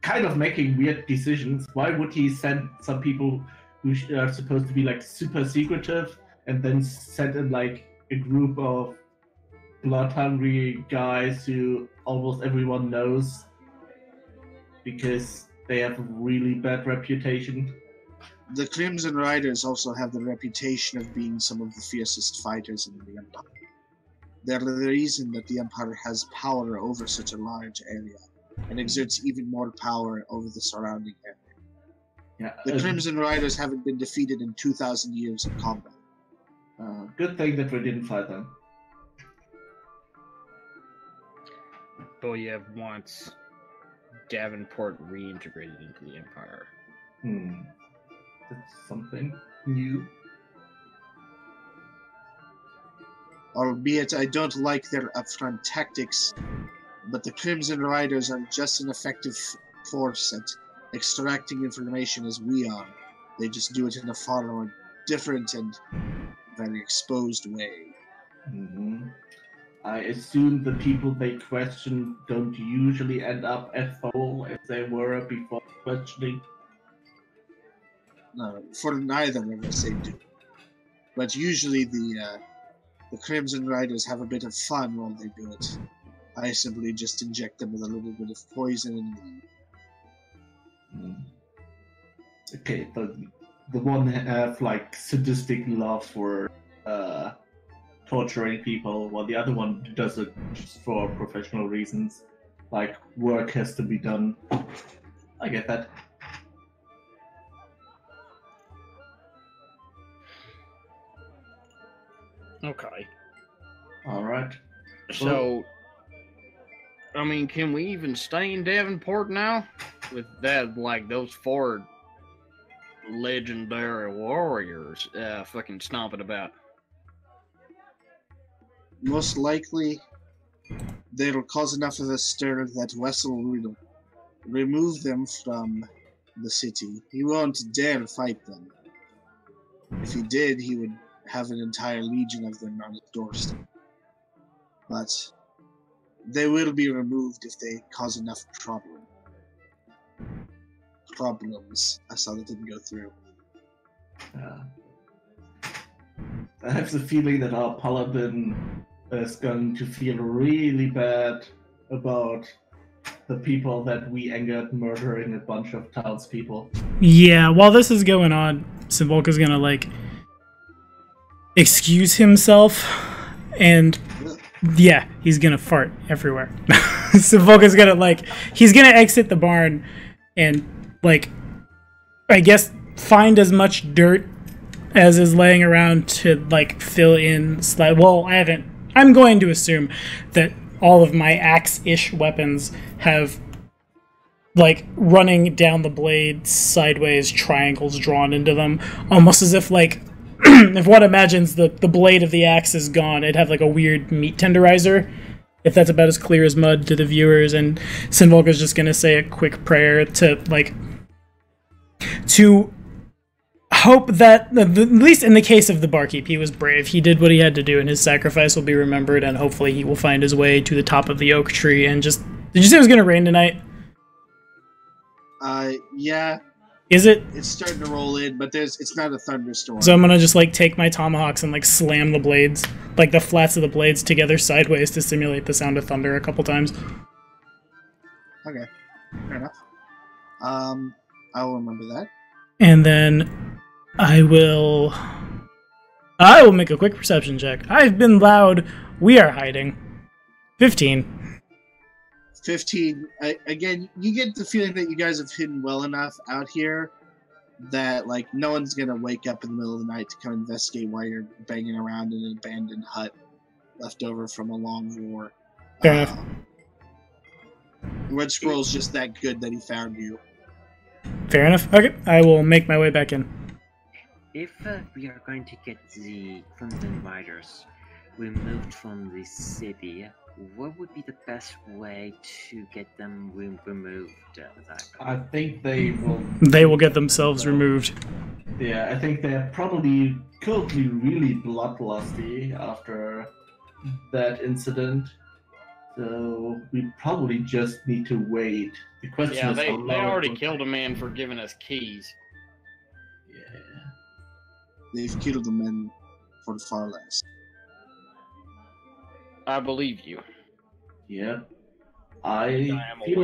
kind of making weird decisions. Why would he send some people who are supposed to be like super secretive and then send in like a group of blood-hungry guys who almost everyone knows because they have a really bad reputation. The Crimson Riders also have the reputation of being some of the fiercest fighters in the Empire. They're the reason that the Empire has power over such a large area and exerts even more power over the surrounding area. Yeah, The Crimson Riders haven't been defeated in 2,000 years of combat. good thing that we didn't fight them. Boyev wants Davenport reintegrated into the Empire. That's something new. Albeit I don't like their upfront tactics, but the Crimson Riders are just an effective force at extracting information as we are. They just do it in a far more different and very exposed way. I assume the people they question don't usually end up as foul as they were before questioning. No, for neither of us they do. But usually the Crimson Riders have a bit of fun while they do it. I simply just inject them with a little bit of poison and leave. Okay, the one have like sadistic love for torturing people, while the other one does it just for professional reasons. Like work has to be done. I get that. Okay. Alright. So, I mean, can we even stay in Davenport now? With that, like, those 4 legendary warriors fucking stomping about. Most likely, they'll cause enough of a stir that Wessel will remove them from the city. He won't dare fight them. If he did, he would have an entire legion of them on his doorstep. But they will be removed if they cause enough problems. I saw that didn't go through. I have the feeling that our paladin is going to feel really bad about the people that we angered murdering a bunch of townspeople. Yeah, while this is going on, Simvolka's gonna, like, excuse himself, and yeah, he's gonna fart everywhere. Simvolka's gonna, like, he's gonna exit the barn and, like, I guess find as much dirt as is laying around to, like, fill in well, I'm going to assume that all of my axe-ish weapons have, like, running down the blade sideways triangles drawn into them, almost as if, like, if one imagines the blade of the axe is gone, it'd have, like, a weird meat tenderizer, if that's about as clear as mud to the viewers. And Sinvolka's just gonna say a quick prayer to, like, to hope that, at least in the case of the barkeep, he was brave. He did what he had to do, and his sacrifice will be remembered, and hopefully he will find his way to the top of the oak tree and just... Did you say it was going to rain tonight? Yeah. Is it? It's starting to roll in, but it's not a thunderstorm. So I'm going to just, like, take my tomahawks and, like, slam the blades, like, the flats of the blades together sideways to simulate the sound of thunder a couple times. Okay. Fair enough. I'll remember that. And then I will make a quick perception check. I've been loud. We are hiding. 15. 15. Again, you get the feeling that you guys have hidden well enough out here that, like, no one's gonna wake up in the middle of the night to come investigate why you're banging around in an abandoned hut left over from a long war. Fair enough. Red Scroll's just that good that he found you. Fair enough. Okay, I will make my way back in. If we are going to get the Crimson Riders removed from the city, what would be the best way to get them removed? I think they will... They will get themselves removed. Yeah, I think they're probably currently really bloodlusty after that incident. So we probably just need to wait. The question is they how long already it will killed a take. man for giving us keys. Yeah. They've killed the men for far less. I believe you. Yeah. I feel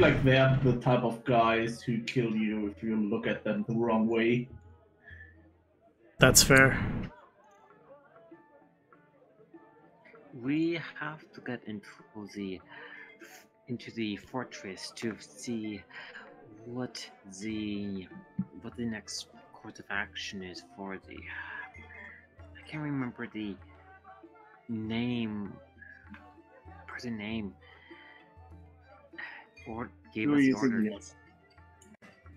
like they're the type of guys who kill you if you look at them the wrong way. That's fair. We have to get into the fortress to see what the next course of action is for the. I can't remember the person name. Or gave Who us are the you order. thinking of?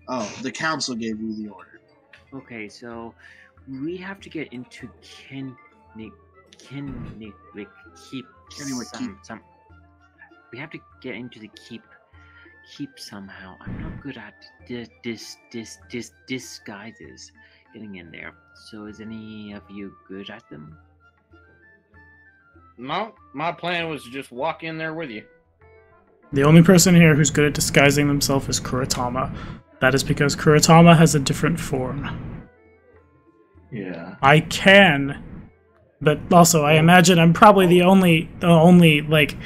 Oh, the council gave you the order. Okay, so we have to get into Kennewick Keep. Some. We have to get into the keep somehow. I'm not good at disguises. Getting in there. So is any of you good at them? No, my plan was to just walk in there with you. The only person here who's good at disguising themselves is Kuratama. That is because Kuratama has a different form. Yeah. I can, but also I imagine I'm probably the only like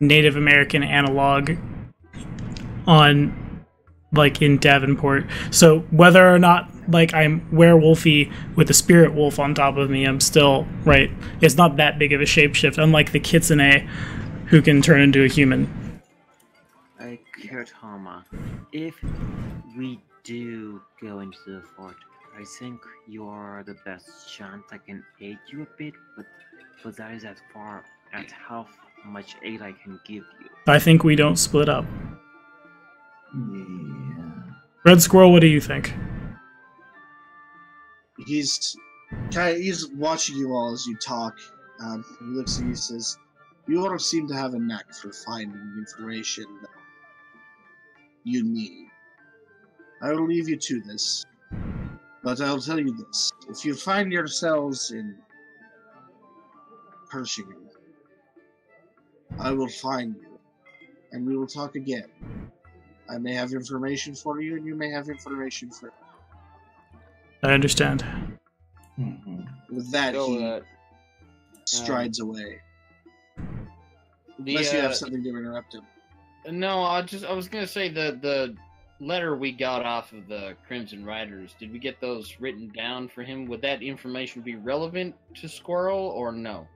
Native American analog on like in Davenport. So whether or not like I'm werewolfy with a spirit wolf on top of me, I'm still right. It's not that big of a shapeshift, unlike the Kitsune, who can turn into a human. Kuratama, if we do go into the fort, I think you're the best chance. I can aid you a bit, but that is as far as how much aid I can give you. I think we don't split up. Yeah. Red Squirrel, what do you think? He's watching you all as you talk. He looks at you and says, "You all seem to have a knack for finding information that you need. I will leave you to this, but I'll tell you this. If you find yourselves in Pershing, I will find you, and we will talk again. I may have information for you, and you may have information for me." I understand. Mm-hmm. With that, he strides away. Unless you have something to interrupt him. No, I was gonna say the letter we got off of the Crimson Riders. Did we get those written down for him? Would that information be relevant to Squirrel or no?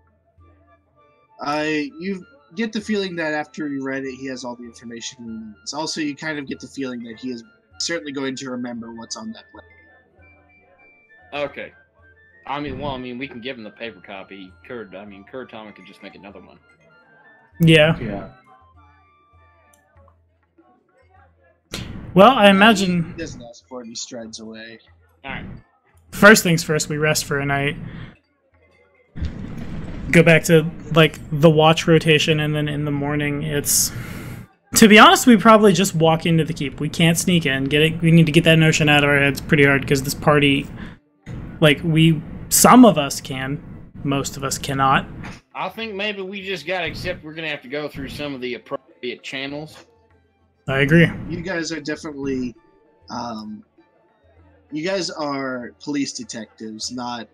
You get the feeling that after you read it, he has all the information he needs. Also, you kind of get the feeling that he is certainly going to remember what's on that letter. Okay. I mean, we can give him the paper copy. Kuratama could just make another one. Yeah. Yeah. Well, I imagine... He doesn't ask for it, he strides away. Alright. First things first, we rest for a night. Go back to, like, the watch rotation, and then in the morning, it's... To be honest, we probably just walk into the keep. We can't sneak in. We need to get that notion out of our heads pretty hard, because this party... Like, some of us can. Most of us cannot. I think maybe we just gotta accept we're gonna have to go through some of the appropriate channels. I agree. You guys are definitely... you guys are police detectives, not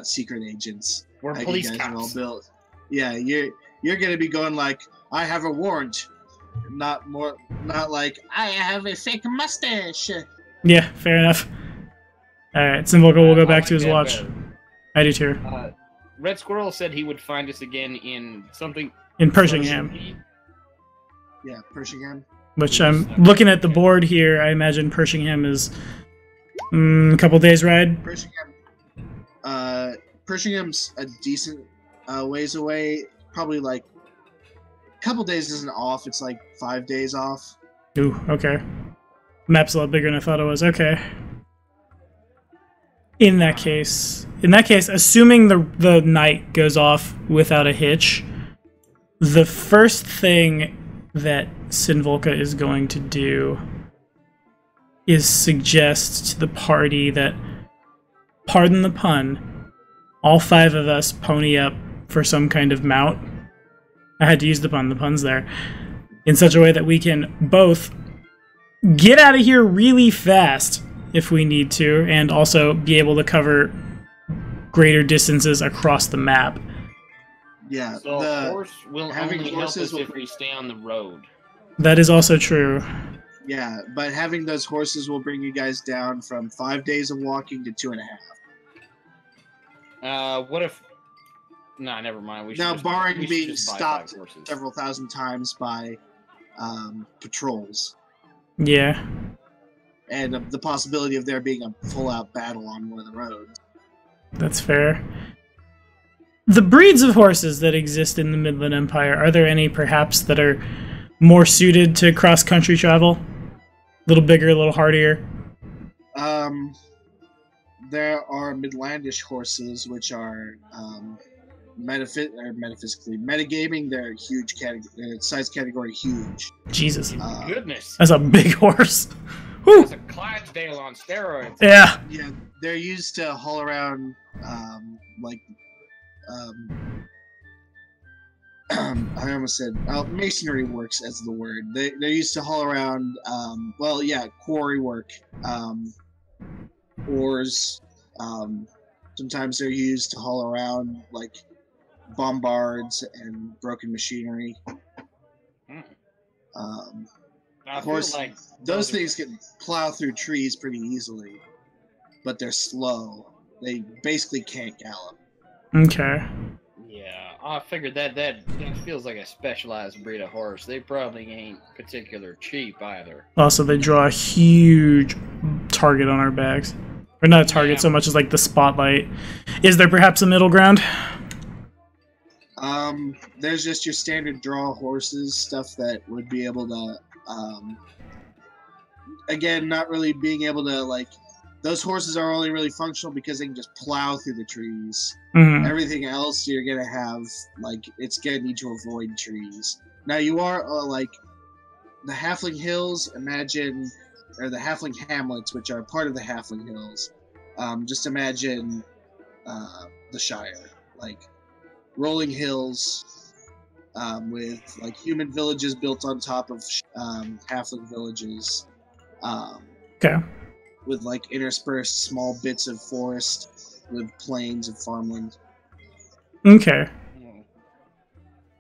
secret agents. We're Like, police you guys are all cops. built. Yeah, you're gonna be going like, "I have a warrant," not like, "I have a fake mustache." Yeah, fair enough. Alright, Simvolka will go I back like to his that watch. better. I do too. Red Squirrel said he would find us again in something. In Pershingham. Yeah, Pershingham. Which I'm looking at the board here. I imagine Pershingham is a couple days ride. Pershingham's a decent ways away. Probably like a couple days isn't off. It's like 5 days off. Ooh, okay. Map's a lot bigger than I thought it was. Okay. In that case, assuming the night goes off without a hitch, the first thing that Sinvolka is going to do is suggest to the party that, pardon the pun, all 5 of us pony up for some kind of mount. I had to use the pun, the pun's there, in such a way that we can both get out of here really fast if we need to, and also be able to cover greater distances across the map. Yeah, So a horse will having only help horses us if will- we stay on the road. That is also true. yeah, but having those horses will bring you guys down from 5 days of walking to 2.5. What if? Nah, never mind. We should Now, just, barring we should being just buy stopped 5 horses. several thousand times by patrols, Yeah. and the possibility of there being a full-out battle on one of the roads. That's fair. The breeds of horses that exist in the Midland Empire, are there any perhaps that are more suited to cross-country travel? A little bigger, a little hardier? There are Midlandish horses, which are metaphysically metagaming. They're huge size category huge. Jesus. Goodness, That's a big horse. Whew. that's a Clydesdale on steroids. Yeah. Yeah, they're used to haul around I almost said masonry works as the word. They're used to haul around quarry work, oars. Sometimes they're used to haul around like bombards and broken machinery. I horse- feel like Those things can plow through trees pretty easily, but they're slow. They basically can't gallop. Okay. Yeah, I figured that feels like a specialized breed of horse. They probably ain't particular cheap either. Also, they draw a huge target on our backs. Or not a target Yeah. so much as like the spotlight. Is there perhaps a middle ground? There's just your standard draw horses, stuff that would be able to, again, not really being able to, like, those horses are only really functional because they can just plow through the trees. Mm-hmm. Everything else you're gonna have, like, it's gonna need to avoid trees. Now you are, like, the Halfling Hills, or the Halfling Hamlets, which are part of the Halfling Hills. Just imagine the Shire, like rolling hills with like human villages built on top of halfling villages, Okay. with like interspersed small bits of forest with plains and farmland. Okay.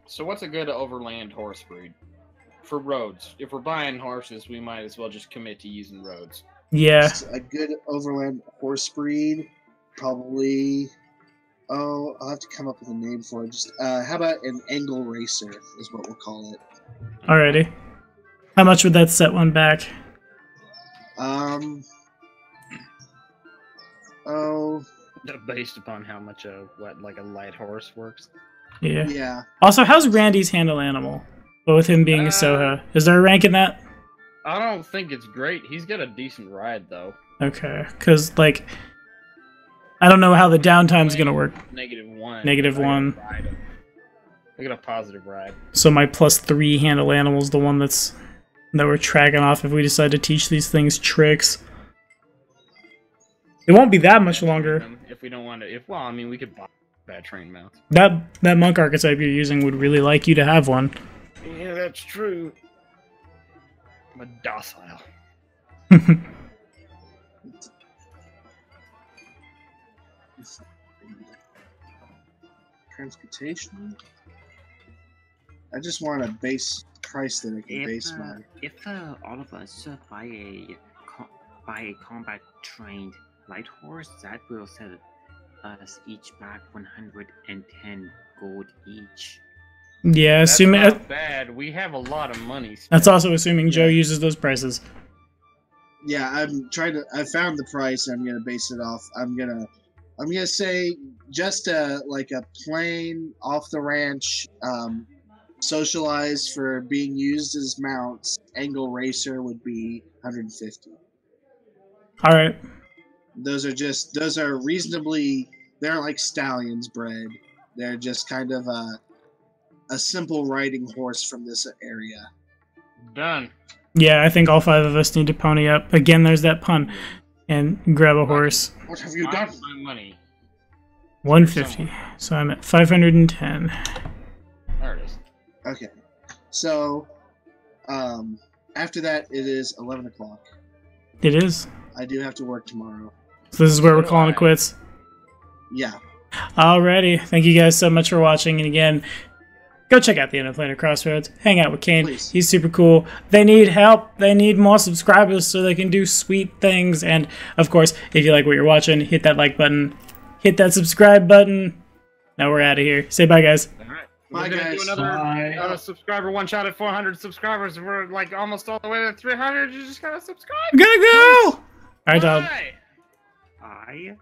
So what's a good overland horse breed? For roads. If we're buying horses, we might as well just commit to using roads. Yeah. Just a good overland horse breed, probably. Oh, I'll have to come up with a name for it. Just how about an angle racer is what we'll call it. Alrighty. How much would that set one back? Based upon how much a light horse works. Yeah. Yeah. Also, how's Randy's handle animal? But with him being a Soha. Is there a rank in that? I don't think it's great. He's got a decent ride though. Okay. Because, like, I don't know how the downtime's gonna work. -1. -1. I got a positive ride. So my +3 handle animal's the one that we're tracking off if we decide to teach these things tricks. It won't be that much longer. If we don't want to, we could buy bad train mounts. That monk archetype you're using would really like you to have one. Yeah, that's true. I'm a docile. Transportation. I just want a base price that I can base my. If all of us buy a combat trained light horse, that will set us each back 110 gold each. Yeah, That's assuming not bad. We have a lot of money. that's also assuming Joe uses those prices. Yeah, I found the price. I'm gonna base it off. I'm gonna say just a plain off the ranch, socialized for being used as mounts. Angle racer would be 150. All right. Those are reasonably. They aren't like stallions bred. They're just kind of a simple riding horse from this area. Done. Yeah, I think all 5 of us need to pony up. Again, there's that pun. And grab a horse. What have you done? My money. 150. So I'm at 510. There it is. Okay. So, after that, it is 11 o'clock. It is. I do have to work tomorrow. So this is where we're calling it quits. Yeah. Alrighty. Thank you guys so much for watching. And again, go check out the End of Planet Crossroads. Hang out with Kane. Please. He's super cool. They need help. They need more subscribers so they can do sweet things. And, of course, if you like what you're watching, hit that like button. Hit that subscribe button. Now we're out of here. Say bye, guys. All right. Bye, We're gonna guys. do another subscriber one shot at 400 subscribers. We're like almost all the way to 300. You just gotta subscribe. Gotta go! Alright, Tom. Bye. I